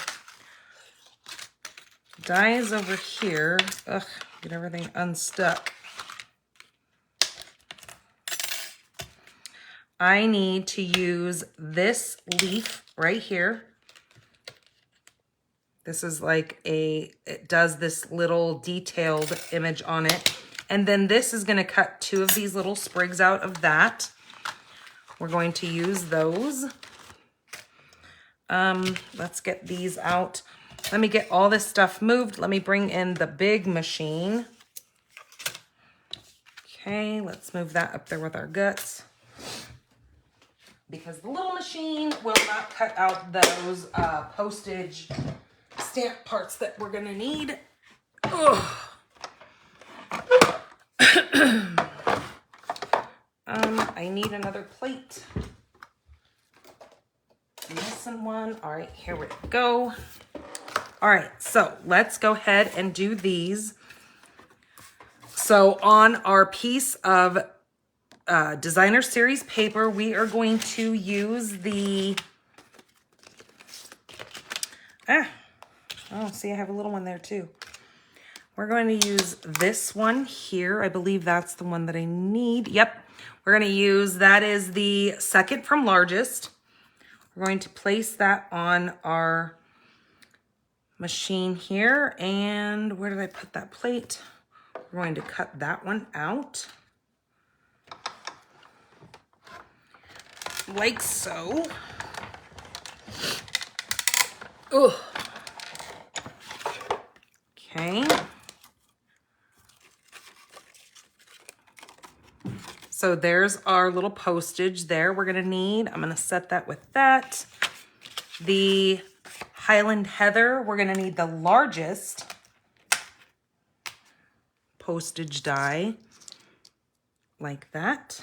dies over here, get everything unstuck. I need to use this leaf right here. This is like it does this little detailed image on it. And then this is going to cut 2 of these little sprigs out of that. We're going to use those. Let's get these out. Let me get all this stuff moved. Let me bring in the big machine. Okay, let's move that up there with our guts. Because the little machine will not cut out those postage stamp parts that we're gonna need. I need another plate. Missing one. All right, here we go. All right, so let's go ahead and do these. So on our piece of designer series paper, we are going to use the oh, see, I have a little one there too. We're going to use this one here. I believe that's the one that I need. Yep, we're going to use, that is the second from largest. We're going to place that on our machine here. And where did I put that plate? We're going to cut that one out. Like so. Ugh. Okay. So there's our little postage there we're gonna need. I'm gonna set that with that. The Highland Heather, we're gonna need the largest postage die, like that.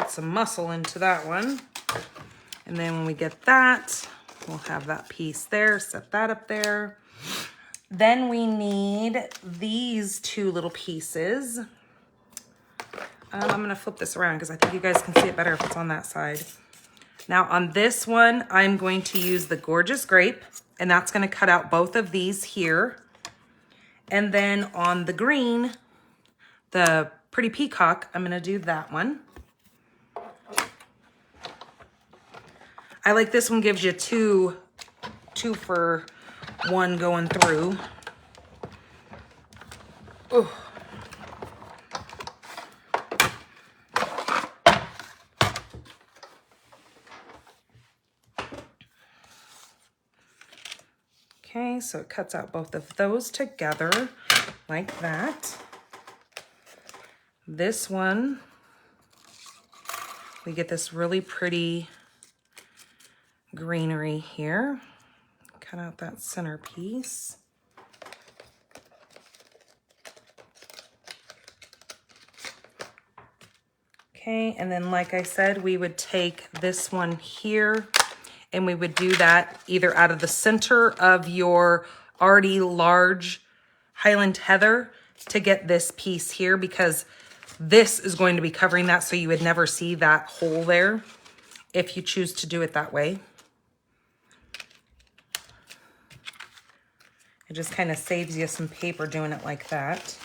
Some muscle into that one. And then when we get that, we'll have that piece there, set that up there. Then we need these 2 little pieces. I'm gonna flip this around because I think you guys can see it better if it's on that side. Now on this one, I'm going to use the Gorgeous Grape, and that's gonna cut out both of these here. And then on the green, the Pretty Peacock, I'm gonna do that one. I like this one, gives you two for one going through. Ooh. Okay, so it cuts out both of those together like that. This one, we get this really pretty greenery here. Cut out that center piece. Okay, and then like I said, we would take this one here and we would do that either out of the center of your already large Highland Heather to get this piece here, because this is going to be covering that, so you would never see that hole there if you choose to do it that way. It just kind of saves you some paper doing it like that.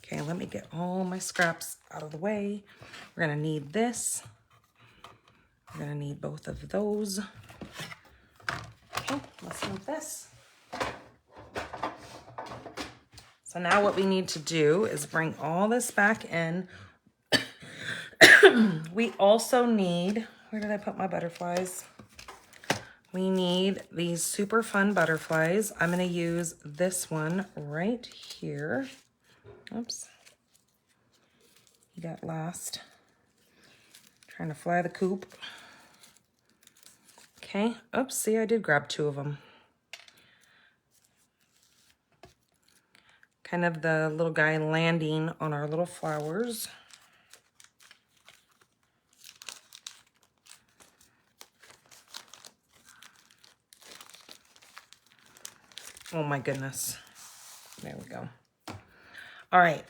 Okay, let me get all my scraps out of the way. We're gonna need this. We're gonna need both of those. Okay, let's move this. So now what we need to do is bring all this back in. We also need, where did I put my butterflies? We need these super fun butterflies. I'm gonna use this one right here. Oops, you got lost. Trying to fly the coop. Okay, oops, see, I did grab two of them. Kind of the little guy landing on our little flowers. Oh my goodness. There we go. All right.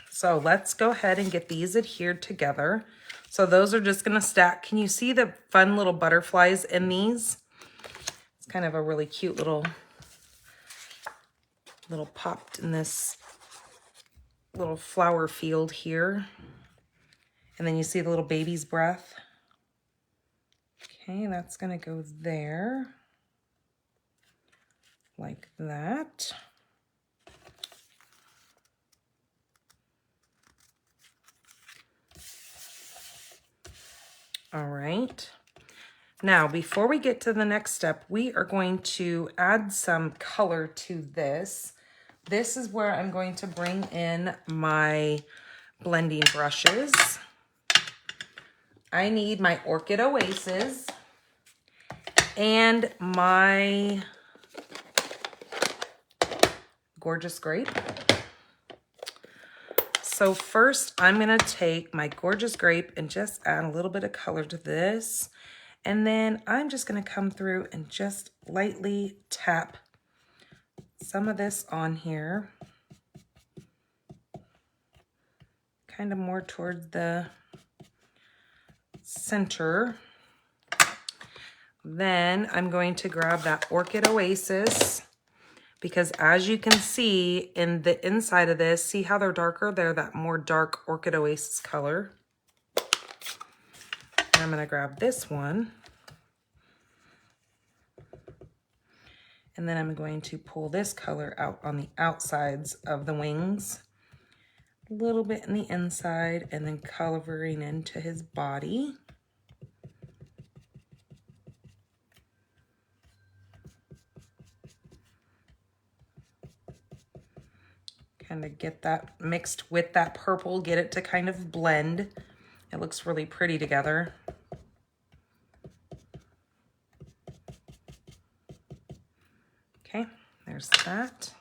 So let's go ahead and get these adhered together. So those are just gonna stack. Can you see the fun little butterflies in these? It's kind of a really cute little popped in this little flower field here. And then you see the little baby's breath. Okay, that's gonna go there. Like that. All right. Now, before we get to the next step, we are going to add some color to this. This is where I'm going to bring in my blending brushes. I need my Orchid Oasis and my Gorgeous Grape. So first, I'm gonna take my Gorgeous Grape and just add a little bit of color to this. And then I'm just gonna come through and just lightly tap some of this on here. Kind of more towards the center. Then I'm going to grab that Orchid Oasis, because as you can see in the inside of this, see how they're darker? They're that more dark Orchid Oasis color. And I'm gonna grab this one. And then I'm going to pull this color out on the outsides of the wings. A little bit in the inside, and then coloring into his body. Kind of get that mixed with that purple, get it to kind of blend. It looks really pretty together. Okay, there's that.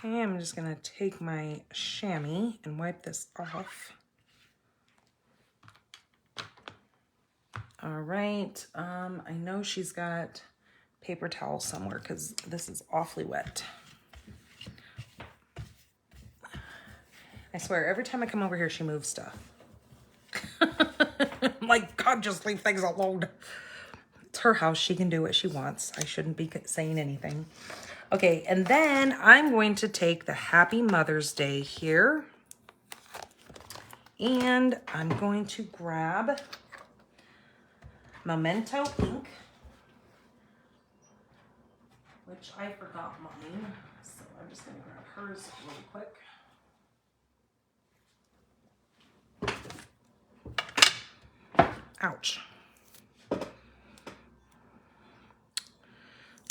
Okay, I'm just gonna take my chamois and wipe this off. All right, I know she's got paper towel somewhere because this is awfully wet. I swear, every time I come over here, she moves stuff. I'm like, God, just leave things alone. It's her house. She can do what she wants. I shouldn't be saying anything. Okay, and then I'm going to take the Happy Mother's Day here. And I'm going to grab Memento ink, which I forgot mine. So I'm just going to grab hers really quick. Ouch.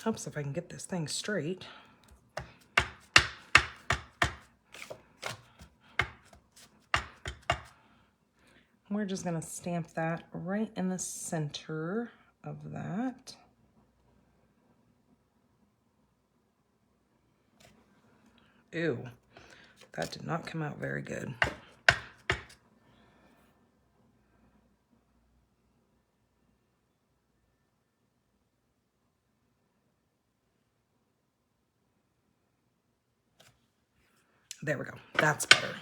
Helps if I can get this thing straight. We're just going to stamp that right in the center of that. Ew, that did not come out very good. There we go. That's better.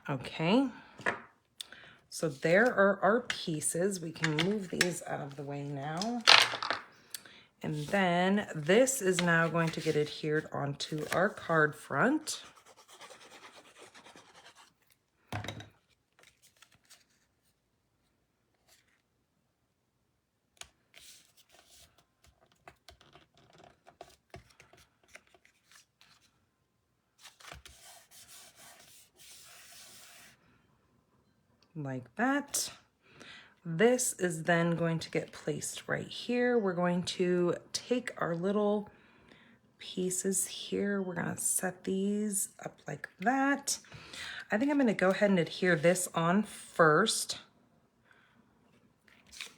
Okay. So there are our pieces. We can move these out of the way now. And then this is now going to get adhered onto our card front. Like that. This is then going to get placed right here. We're going to take our little pieces here. We're going to set these up like that. I think I'm going to go ahead and adhere this on first,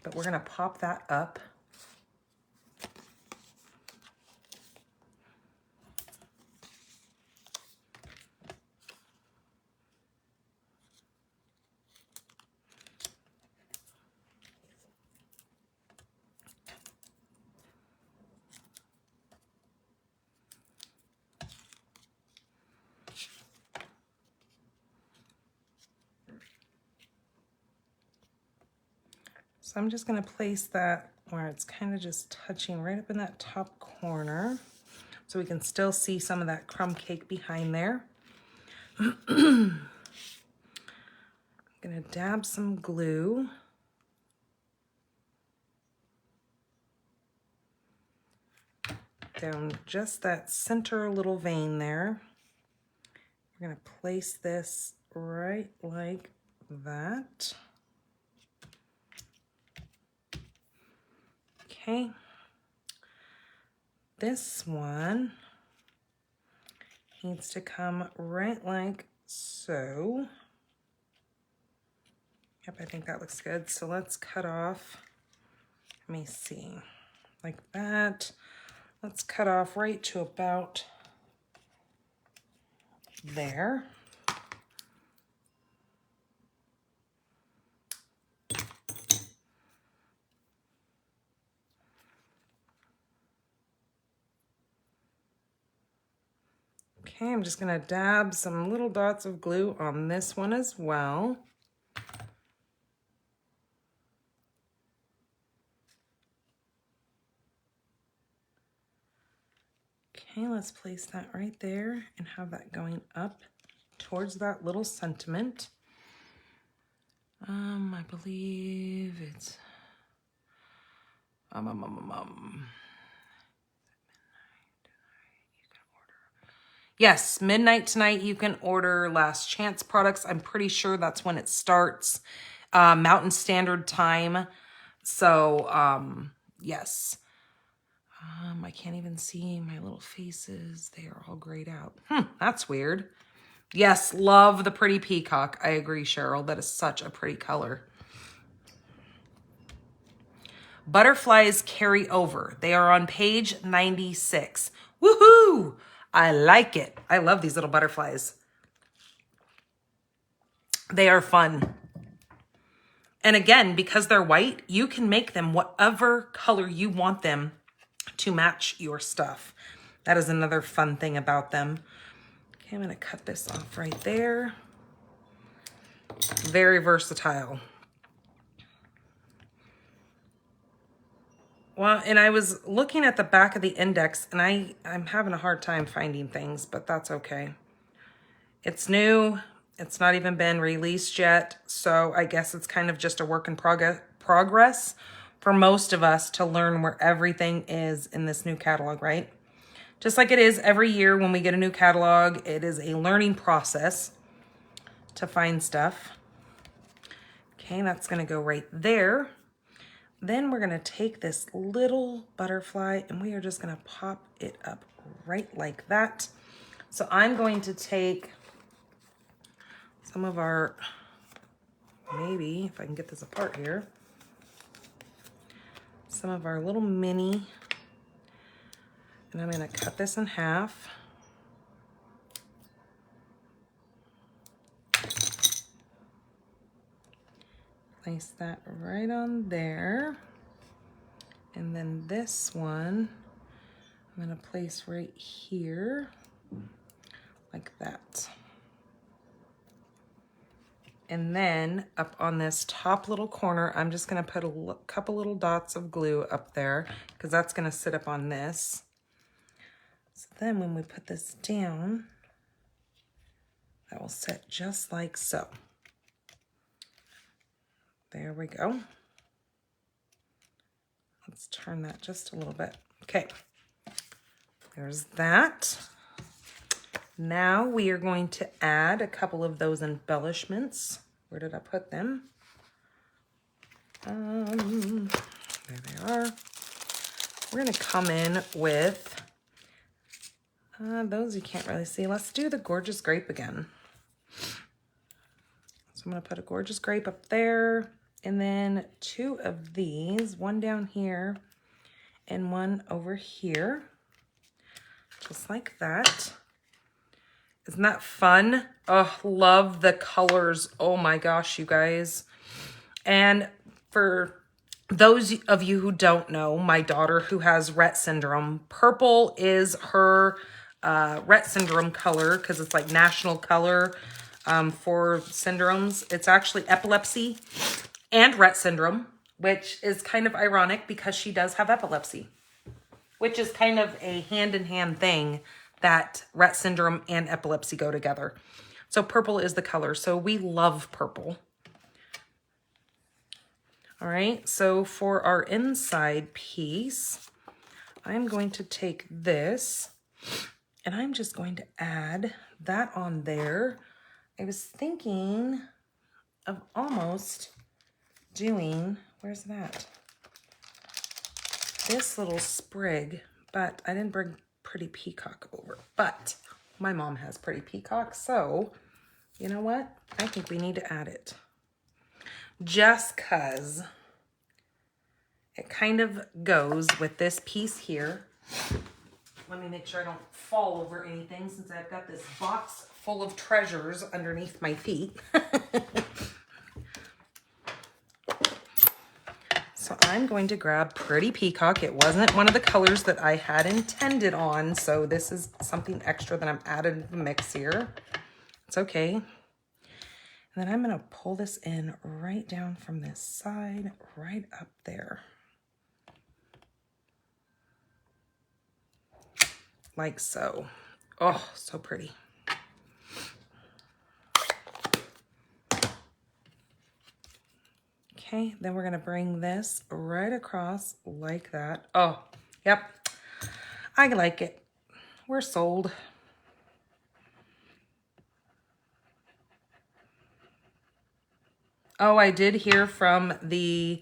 but we're going to pop that up. So I'm just going to place that where it's kind of just touching right up in that top corner so we can still see some of that crumb cake behind there. I'm going to dab some glue. Down just that center little vein there. We're going to place this right like that. Okay, this one needs to come right like so. Yep, I think that looks good. So let's cut off, let me see, like that. Let's cut off right to about there. Okay, I'm just gonna dab some little dots of glue on this one as well. Okay, let's place that right there and have that going up towards that little sentiment. I believe it's Yes, midnight tonight. You can order Last Chance products. I'm pretty sure that's when it starts, Mountain Standard Time. So, yes. I can't even see my little faces. They are all grayed out. That's weird. Yes, love the pretty peacock. I agree, Cheryl. That is such a pretty color. Butterflies carry over. They are on page 96. Woohoo! I like it. I love these little butterflies. They are fun. And again, because they're white, you can make them whatever color you want them to match your stuff. That is another fun thing about them. Okay, I'm gonna cut this off right there. Very versatile. Well, and I was looking at the back of the index, and I'm having a hard time finding things, but that's okay. It's new. It's not even been released yet, so I guess it's kind of just a work in progress for most of us to learn where everything is in this new catalog, right? Just like it is every year when we get a new catalog, it is a learning process to find stuff. Okay, that's gonna go right there. Then we're gonna take this little butterfly and we are just gonna pop it up right like that. So I'm going to take some of our, maybe if I can get this apart here, some of our little mini, and I'm gonna cut this in half. Place that right on there. And then this one, I'm gonna place right here, like that. And then up on this top little corner, I'm just gonna put a couple little dots of glue up there because that's gonna sit up on this. So then when we put this down, that will sit just like so. There we go. Let's turn that just a little bit. Okay, there's that. Now we are going to add a couple of those embellishments. Where did I put them? There they are. We're gonna come in with, those you can't really see. Let's do the Gorgeous Grape again. So I'm gonna put a Gorgeous Grape up there. And then two of these, one down here and one over here, just like that. Isn't that fun? Oh, love the colors. Oh my gosh, you guys. And for those of you who don't know, my daughter who has Rett syndrome, purple is her Rett syndrome color because it's like national color for syndromes. It's actually epilepsy and Rett syndrome, which is kind of ironic because she does have epilepsy, which is kind of a hand-in-hand thing that Rett syndrome and epilepsy go together. So purple is the color. So we love purple. All right, so for our inside piece, I'm going to take this and I'm just going to add that on there. I was thinking of almost doing, where's that? This little sprig, but I didn't bring Pretty Peacock over. But my mom has Pretty Peacock, so you know what? I think we need to add it. Just because it kind of goes with this piece here. Let me make sure I don't fall over anything since I've got this box full of treasures underneath my feet. So I'm going to grab Pretty Peacock. It wasn't one of the colors that I had intended on, so this is something extra that I'm adding to the mix here. It's okay. And then I'm going to pull this in right down from this side, right up there. Like so. Oh, so pretty. Okay, then we're gonna bring this right across like that. Oh, yep, I like it. We're sold. Oh, I did hear from the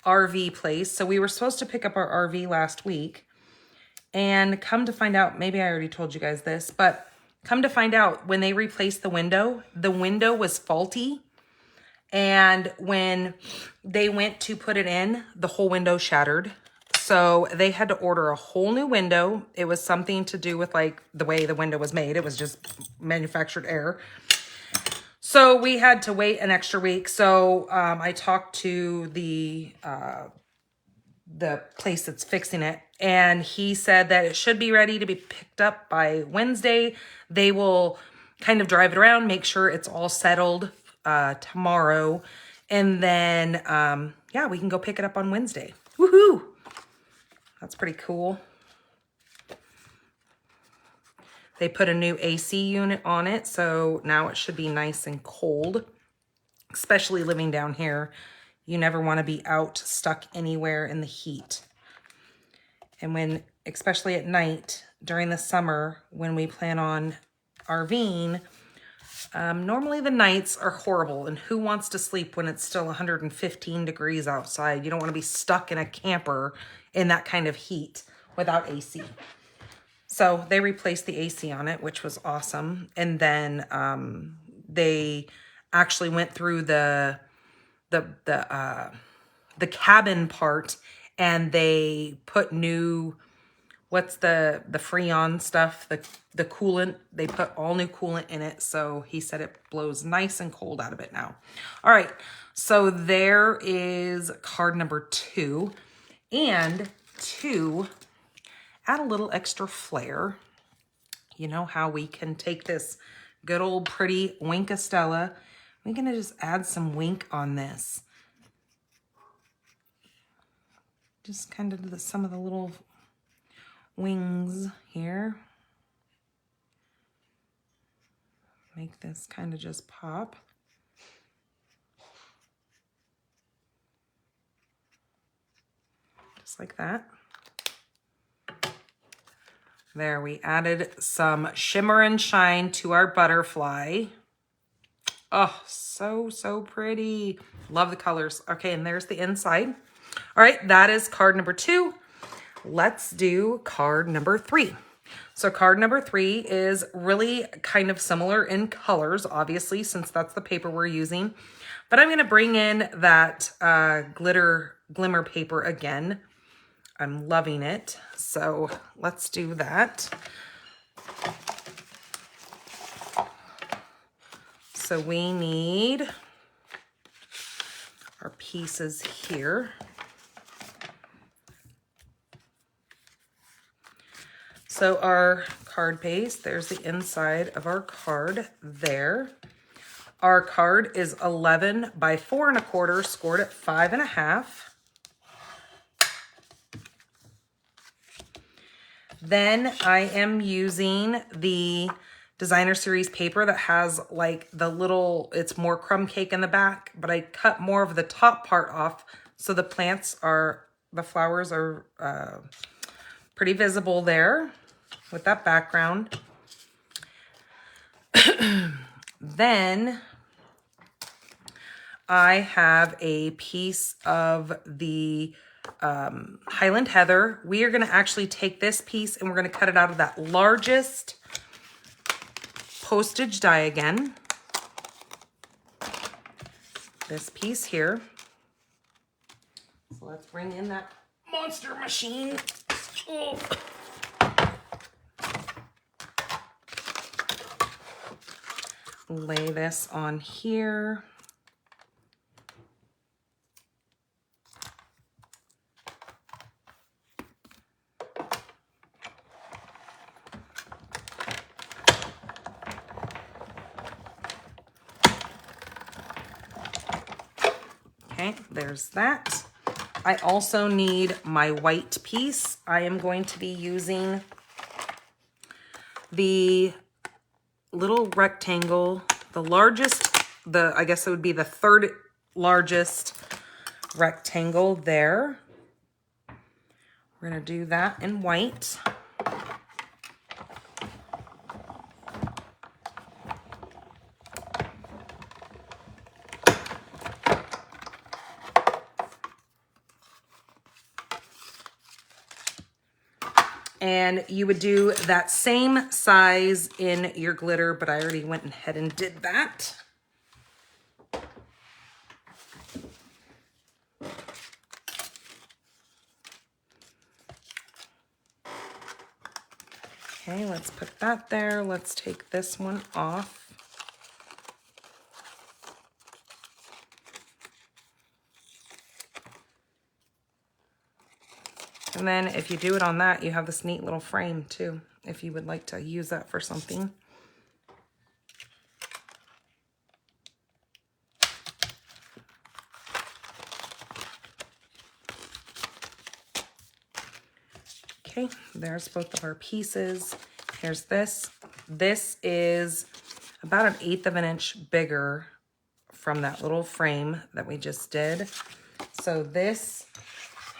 RV place. So we were supposed to pick up our RV last week. And come to find out, maybe I already told you guys this, but come to find out when they replaced the window was faulty. And when they went to put it in, the whole window shattered. So they had to order a whole new window. It was something to do with like the way the window was made. It was just manufactured air. So we had to wait an extra week. So I talked to the place that's fixing it, and he said that it should be ready to be picked up by Wednesday. They will kind of drive it around, make sure it's all settled tomorrow, and then yeah, we can go pick it up on Wednesday. Woohoo! That's pretty cool. They put a new AC unit on it, so now it should be nice and cold, especially living down here. You never want to be out stuck anywhere in the heat. And when, especially at night during the summer, when we plan on RVing, normally the nights are horrible. And who wants to sleep when it's still 115 degrees outside? You don't want to be stuck in a camper in that kind of heat without AC. So they replaced the AC on it, which was awesome. And then they actually went through the cabin part, and they put new, what's the Freon stuff, the coolant. They put all new coolant in it. So he said it blows nice and cold out of it now. All right. So there is card number 2. And to add a little extra flair, you know how we can take this good old pretty Wink Estella. We're going to just add some wink on this. Just kind of some of the little wings here. Make this kind of just pop. Just like that. There, we added some shimmer and shine to our butterfly. Oh, so pretty. Love the colors. Okay, and there's the inside. All right, that is card number 2. Let's do card number 3. So card number 3 is really kind of similar in colors, obviously, since that's the paper we're using. But I'm going to bring in that glimmer paper again. I'm loving it. So let's do that. So we need our pieces here. So our card base, there's the inside of our card there. Our card is 11 by 4 1/4, scored at 5 1/2. Then I am using the designer series paper that has like the little, it's more crumb cake in the back, but I cut more of the top part off so the flowers are pretty visible there with that background. Then I have a piece of the Highland Heather. We are going to actually take this piece and we're going to cut it out of that largest postage die again. This piece here. So let's bring in that monster machine. Oh. Lay this on here. Okay, there's that. I also need my white piece. I am going to be using the little rectangle, the largest, I guess it would be the 3rd largest rectangle there. We're going to do that in white. And you would do that same size in your glitter, but I already went ahead and did that. Okay, let's put that there. Let's take this one off. And then if you do it on that, you have this neat little frame too, if you would like to use that for something. Okay, there's both of our pieces. Here's this. This is about 1/8 of an inch bigger from that little frame that we just did. So this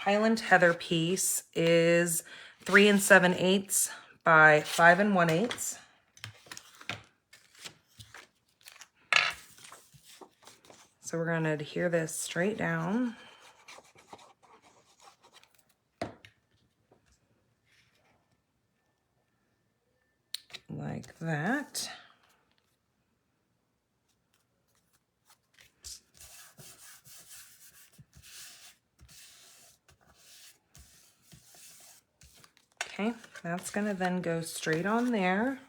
Highland Heather piece is 3 7/8 by 5 1/8. So we're going to adhere this straight down. Like that. Okay, that's going to then go straight on there.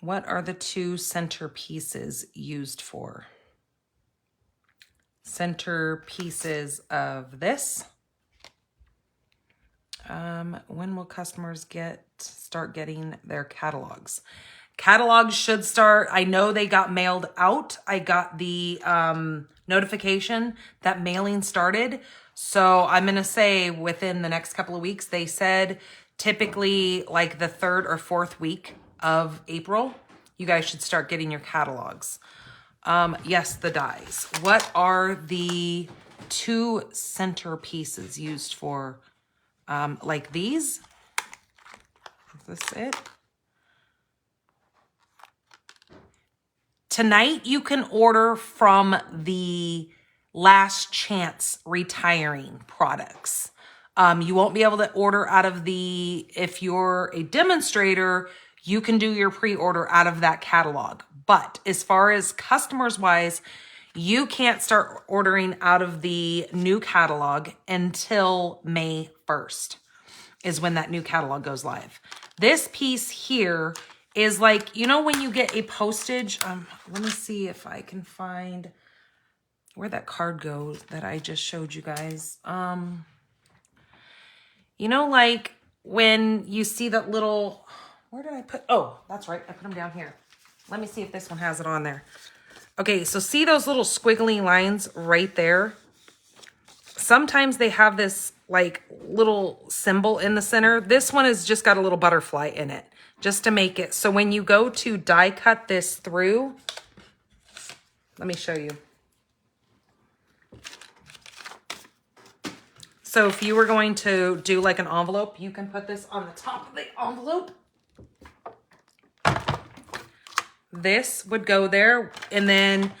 What are the two center pieces used for? Center pieces of this. When will customers start getting their catalogs? Catalogs should start. I know they got mailed out. I got the notification that mailing started. So I'm going to say within the next couple of weeks. They said typically like the 3rd or 4th week of April, you guys should start getting your catalogs. Yes, the dies. What are the two center pieces used for? Like these? Is this it? Tonight you can order from the Last Chance Retiring products. You won't be able to order out of the, if you're a demonstrator, you can do your pre-order out of that catalog. But as far as customers wise, you can't start ordering out of the new catalog until May 1st is when that new catalog goes live. This piece here is like, you know, when you get a postage, let me see if I can find where that card goes that I just showed you guys. You know, like when you see that little, where did I put? Oh, that's right. I put them down here. Let me see if this one has it on there. Okay, so see those little squiggly lines right there? Sometimes they have this like little symbol in the center. This one has just got a little butterfly in it just to make it. So when you go to die cut this through, let me show you. So if you were going to do like an envelope, you can put this on the top of the envelope. This would go there. And then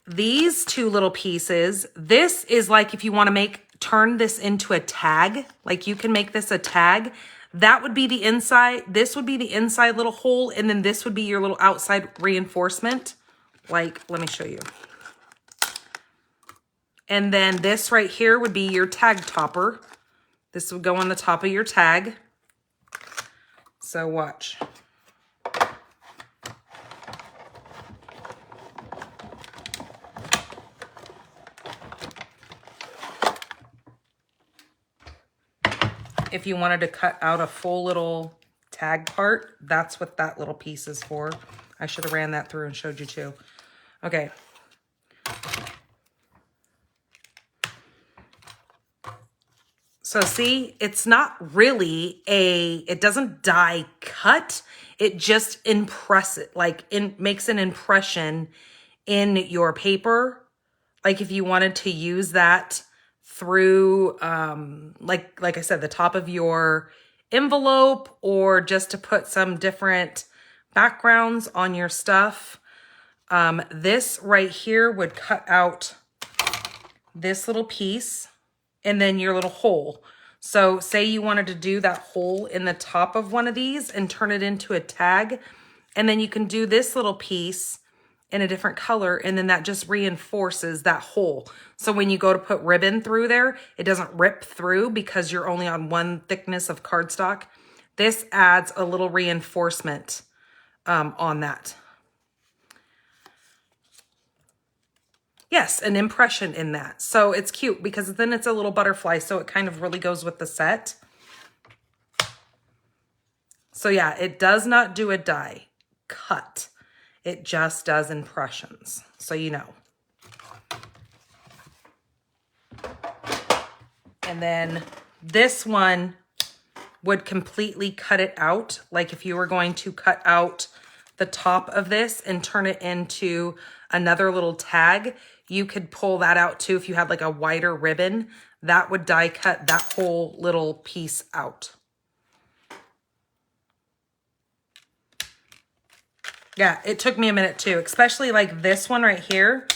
these two little pieces, this is like if you want to turn this into a tag, like you can make this a tag. That would be the inside. This would be the inside little hole. And then this would be your little outside reinforcement. Like, let me show you. And then this right here would be your tag topper. This would go on the top of your tag. So watch. If you wanted to cut out a full little tag part, that's what that little piece is for. I should have ran that through and showed you too. Okay. So see, it's not really it doesn't die cut. It just makes an impression in your paper. Like if you wanted to use that through, like I said, the top of your envelope, or just to put some different backgrounds on your stuff. This right here would cut out this little piece, and then your little hole. So say you wanted to do that hole in the top of one of these and turn it into a tag, and then you can do this little piece in a different color, and then that just reinforces that hole. So when you go to put ribbon through there, it doesn't rip through because you're only on one thickness of cardstock. This adds a little reinforcement on that. Yes, an impression in that. So it's cute because then it's a little butterfly, so it kind of really goes with the set. So yeah, it does not do a die cut. It just does impressions, so you know. And then this one would completely cut it out. Like if you were going to cut out the top of this and turn it into another little tag, you could pull that out too. If you had like a wider ribbon, that would die cut that whole little piece out. Yeah, it took me a minute too, especially like this one right here.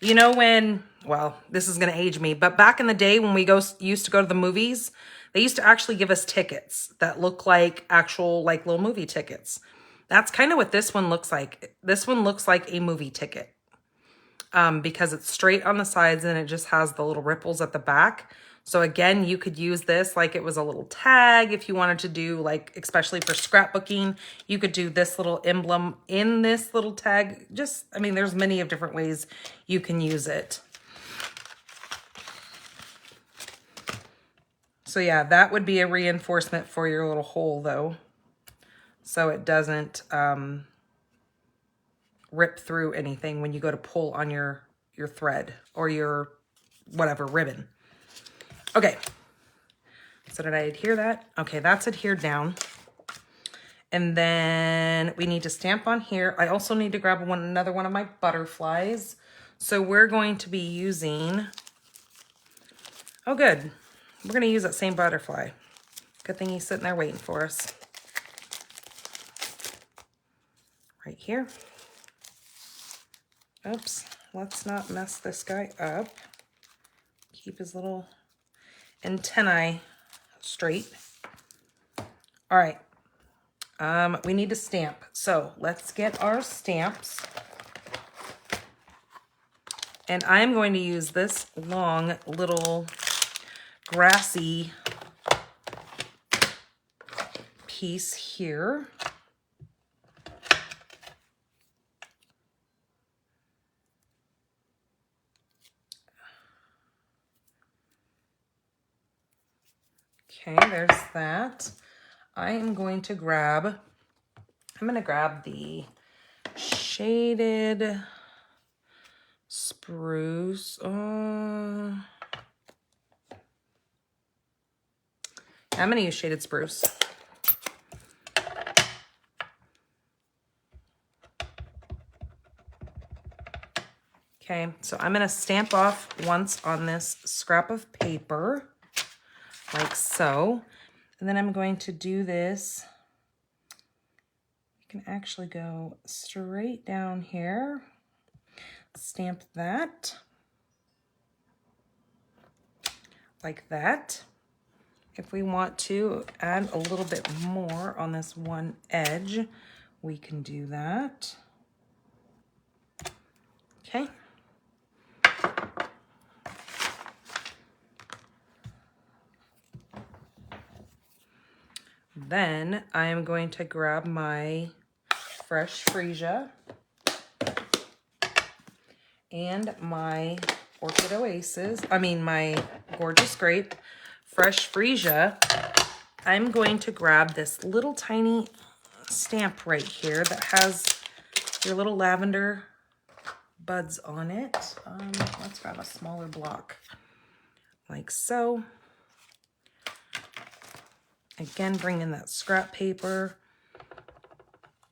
You know when, well, this is going to age me, but back in the day when we used to go to the movies, they used to actually give us tickets that look like actual like little movie tickets. That's kind of what this one looks like. This one looks like a movie ticket because it's straight on the sides and it just has the little ripples at the back. So again, you could use this like it was a little tag if you wanted to do like, especially for scrapbooking, you could do this little emblem in this little tag. Just, I mean, there's many of different ways you can use it. So yeah, that would be a reinforcement for your little hole though. So it doesn't rip through anything when you go to pull on your thread or your whatever ribbon. Okay, so did I adhere that? Okay, that's adhered down. And then we need to stamp on here. I also need to grab another one of my butterflies. So we're going to be using, oh good, we're gonna use that same butterfly. Good thing he's sitting there waiting for us. Right here. Oops, let's not mess this guy up. Keep his little antennae straight. All right, we need to stamp. So let's get our stamps. And I'm going to use this long little grassy piece here. Okay, there's that. I'm going to grab the shaded spruce. I'm going to use shaded spruce. Okay, so I'm going to stamp off once on this scrap of paper, like so. And then I'm going to do this. You can actually go straight down here, stamp that, like that. If we want to add a little bit more on this one edge, we can do that. Okay. Then I am going to grab my fresh freesia and my Orchid Oasis, my Gorgeous Grape fresh freesia. I'm going to grab this little tiny stamp right here that has your little lavender buds on it. Let's grab a smaller block, like so. Again, bring in that scrap paper.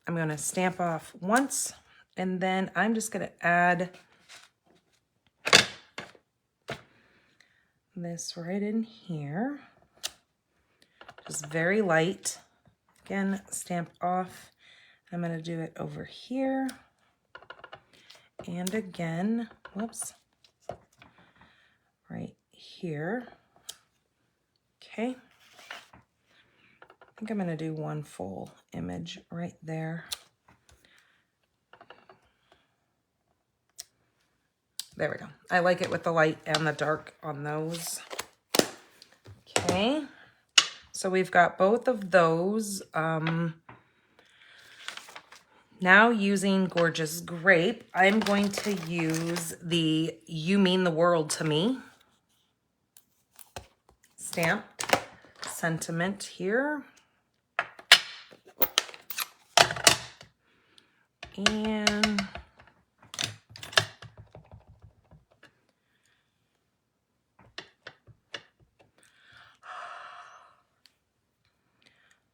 I'm going to stamp off once, and then I'm just going to add this right in here. Just very light. Again, stamp off. I'm going to do it over here. And again, whoops. right here. Okay. I think I'm going to do one full image right there. There we go. I like it with the light and the dark on those. Okay. So we've got both of those. Now using Gorgeous Grape, I'm going to use the You Mean the World to Me stamp sentiment here. And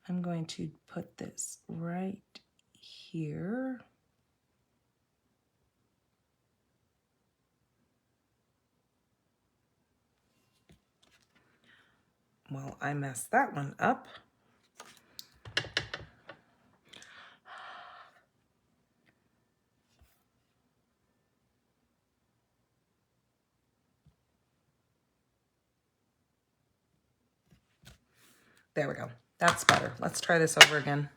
I'm going to put this right here. Well, I messed that one up. There we go. That's better. Let's try this over again.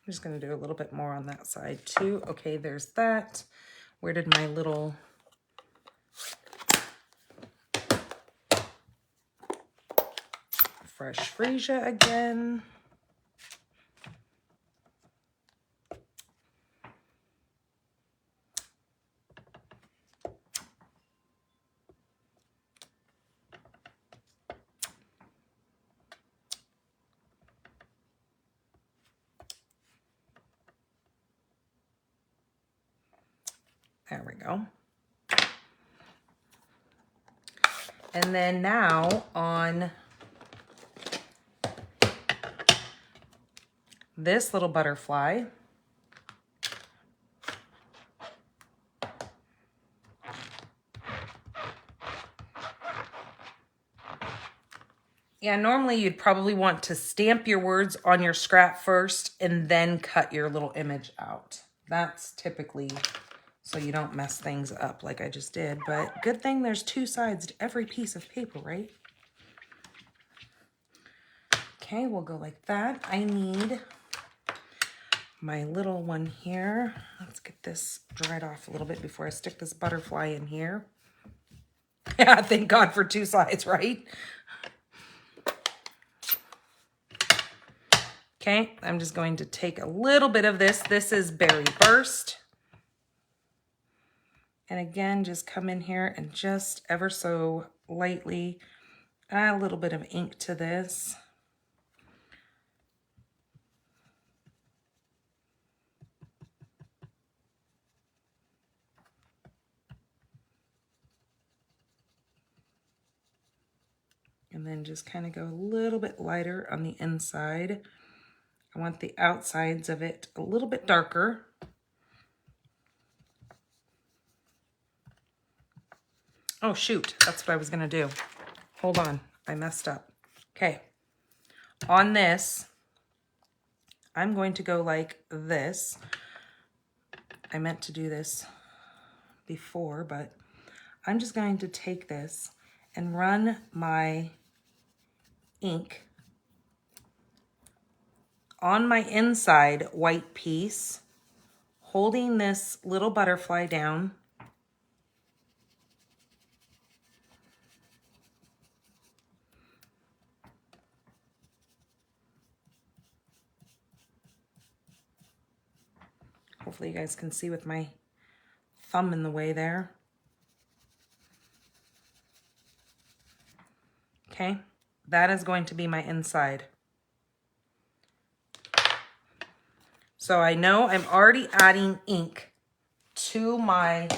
I'm just going to do a little bit more on that side too. Okay, there's that. Where did my little fresh freesia again? There we go. And then now on this little butterfly, yeah, normally you'd probably want to stamp your words on your scrap first and then cut your little image out. That's typically so you don't mess things up like I just did. But good thing there's two sides to every piece of paper, right? Okay, we'll go like that. I need my little one here. Let's get this dried off a little bit before I stick this butterfly in here. Yeah, thank God for two sides, right? Okay, I'm just going to take a little bit of this. This is Berry Burst. And again, just come in here and just ever so lightly add a little bit of ink to this. And then just kind of go a little bit lighter on the inside. I want the outsides of it a little bit darker. Oh, shoot. That's what I was going to do. Hold on. I messed up. Okay. On this, I'm going to go like this. I meant to do this before, but I'm just going to take this and run my ink on my inside white piece, holding this little butterfly down. Hopefully you guys can see with my thumb in the way there. Okay, that is going to be my inside. So I know I'm already adding ink to my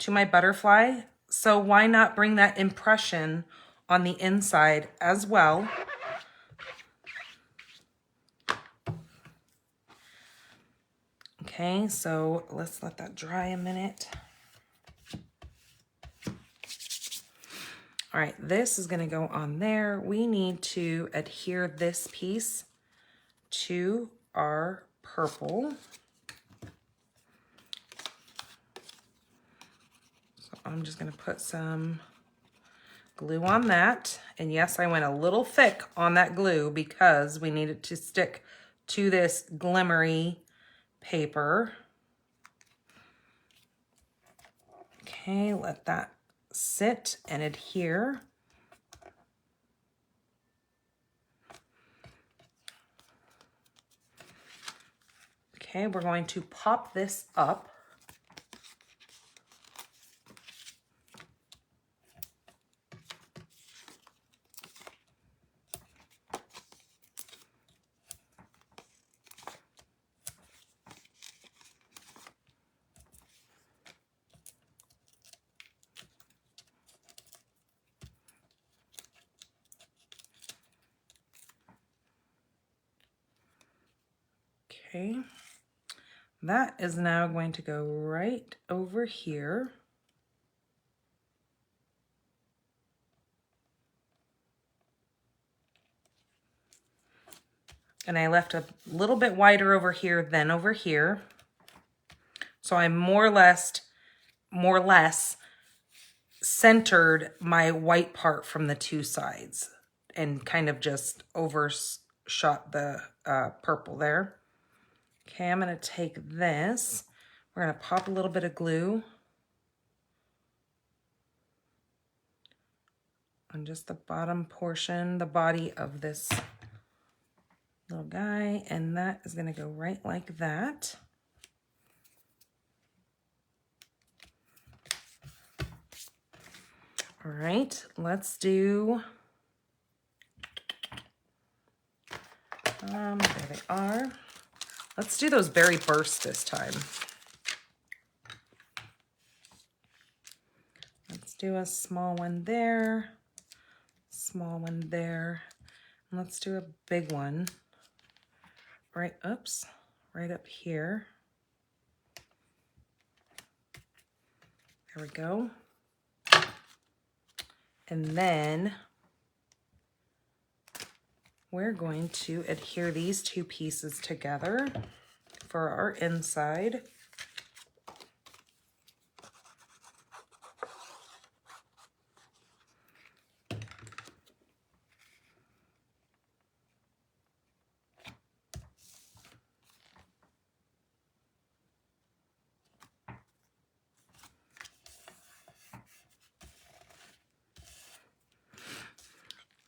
to my butterfly. So why not bring that impression on the inside as well? Okay, so let's let that dry a minute. All right, this is gonna go on there. We need to adhere this piece to our purple. So I'm just gonna put some glue on that. And yes, I went a little thick on that glue because we need it to stick to this glimmery paper. Okay, let that sit and adhere. Okay, we're going to pop this up. Okay, that is now going to go right over here. And I left a little bit wider over here than over here. So I more or less centered my white part from the two sides and kind of just overshot the purple there. Okay, I'm gonna take this. We're gonna pop a little bit of glue on just the bottom portion, the body of this little guy, and that is gonna go right like that. All right, let's do, there they are. Let's do those berry bursts this time. Let's do a small one there, small one there, and let's do a big one right, oops, right up here. There we go. And then we're going to adhere these two pieces together for our inside.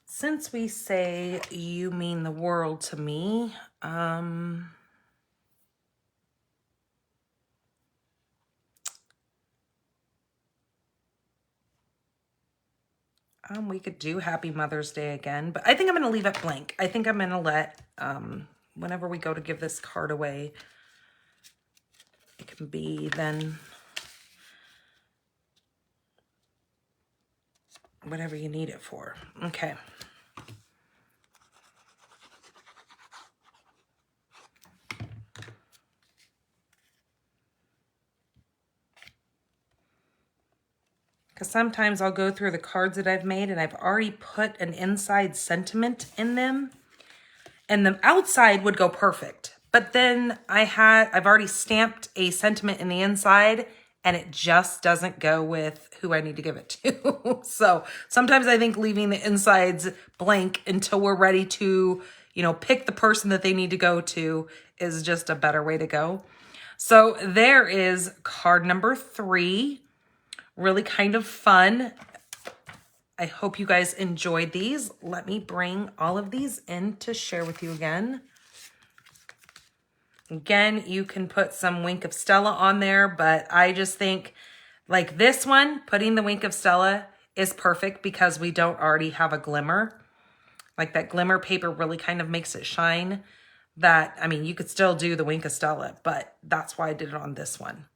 Since we say you mean the world to me, we could do Happy Mother's Day again, but I think I'm going to leave it blank. I think I'm going to let, whenever we go to give this card away, it can be then whatever you need it for. Okay. Because sometimes I'll go through the cards that I've made and I've already put an inside sentiment in them. And the outside would go perfect. But then I've already stamped a sentiment in the inside and it just doesn't go with who I need to give it to. So sometimes I think leaving the insides blank until we're ready to, you know, pick the person that they need to go to is just a better way to go. So there is card number 3. Really kind of fun. I hope you guys enjoyed these. Let me bring all of these in to share with you again. Again, you can put some Wink of Stella on there, but I just think like this one, putting the Wink of Stella is perfect because we don't already have a glimmer. Like that glimmer paper really kind of makes it shine. That, I mean, you could still do the Wink of Stella, but that's why I did it on this one.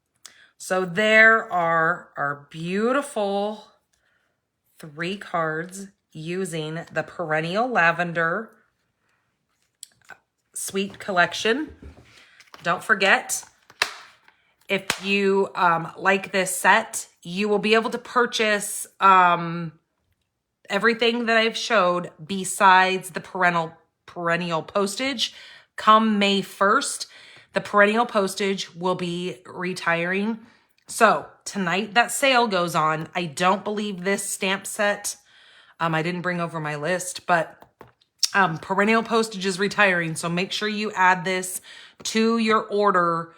So there are our beautiful 3 cards using the Perennial Lavender Sweet Collection. Don't forget, if you like this set, you will be able to purchase everything that I've showed besides the perennial postage. Come May 1st, the perennial postage will be retiring. So tonight that sale goes on. I don't believe this stamp set, I didn't bring over my list, but perennial postage is retiring. So make sure you add this to your order.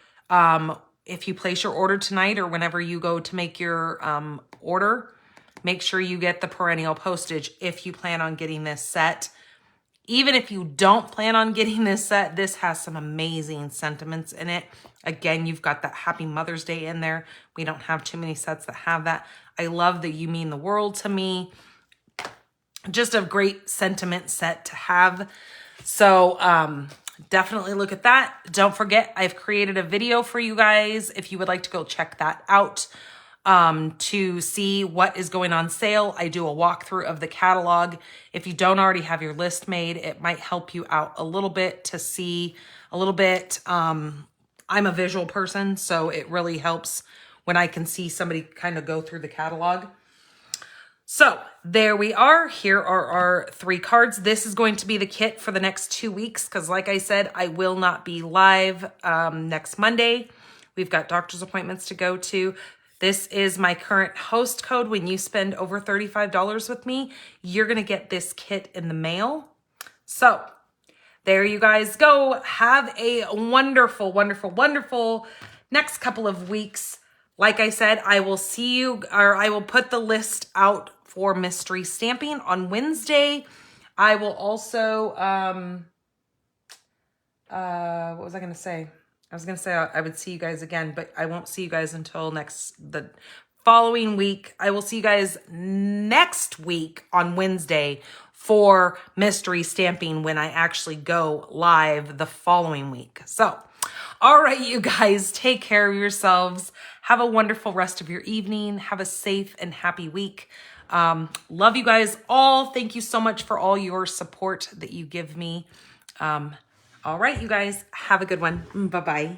If you place your order tonight or whenever you go to make your order, make sure you get the perennial postage if you plan on getting this set. Even if you don't plan on getting this set, this has some amazing sentiments in it. Again, you've got that Happy Mother's Day in there. We don't have too many sets that have that. I love that you mean the world to me. Just a great sentiment set to have. So definitely look at that. Don't forget, I've created a video for you guys if you would like to go check that out. To see what is going on sale. I do a walkthrough of the catalog. If you don't already have your list made, it might help you out a little bit to see a little bit. I'm a visual person, so it really helps when I can see somebody kind of go through the catalog. So there we are. Here are our 3 cards. This is going to be the kit for the next 2 weeks because like I said, I will not be live next Monday. We've got doctor's appointments to go to. This is my current host code. When you spend over $35 with me, you're going to get this kit in the mail. So there you guys go. Have a wonderful, wonderful, wonderful next couple of weeks. Like I said, I will see you, or I will put the list out for mystery stamping on Wednesday. I will also, what was I going to say? I was going to say I would see you guys again, but I won't see you guys until the following week. I will see you guys next week on Wednesday for mystery stamping when I actually go live the following week. So, all right, you guys, take care of yourselves. Have a wonderful rest of your evening. Have a safe and happy week. Love you guys all. Thank you so much for all your support that you give me. All right, you guys, have a good one. Bye-bye.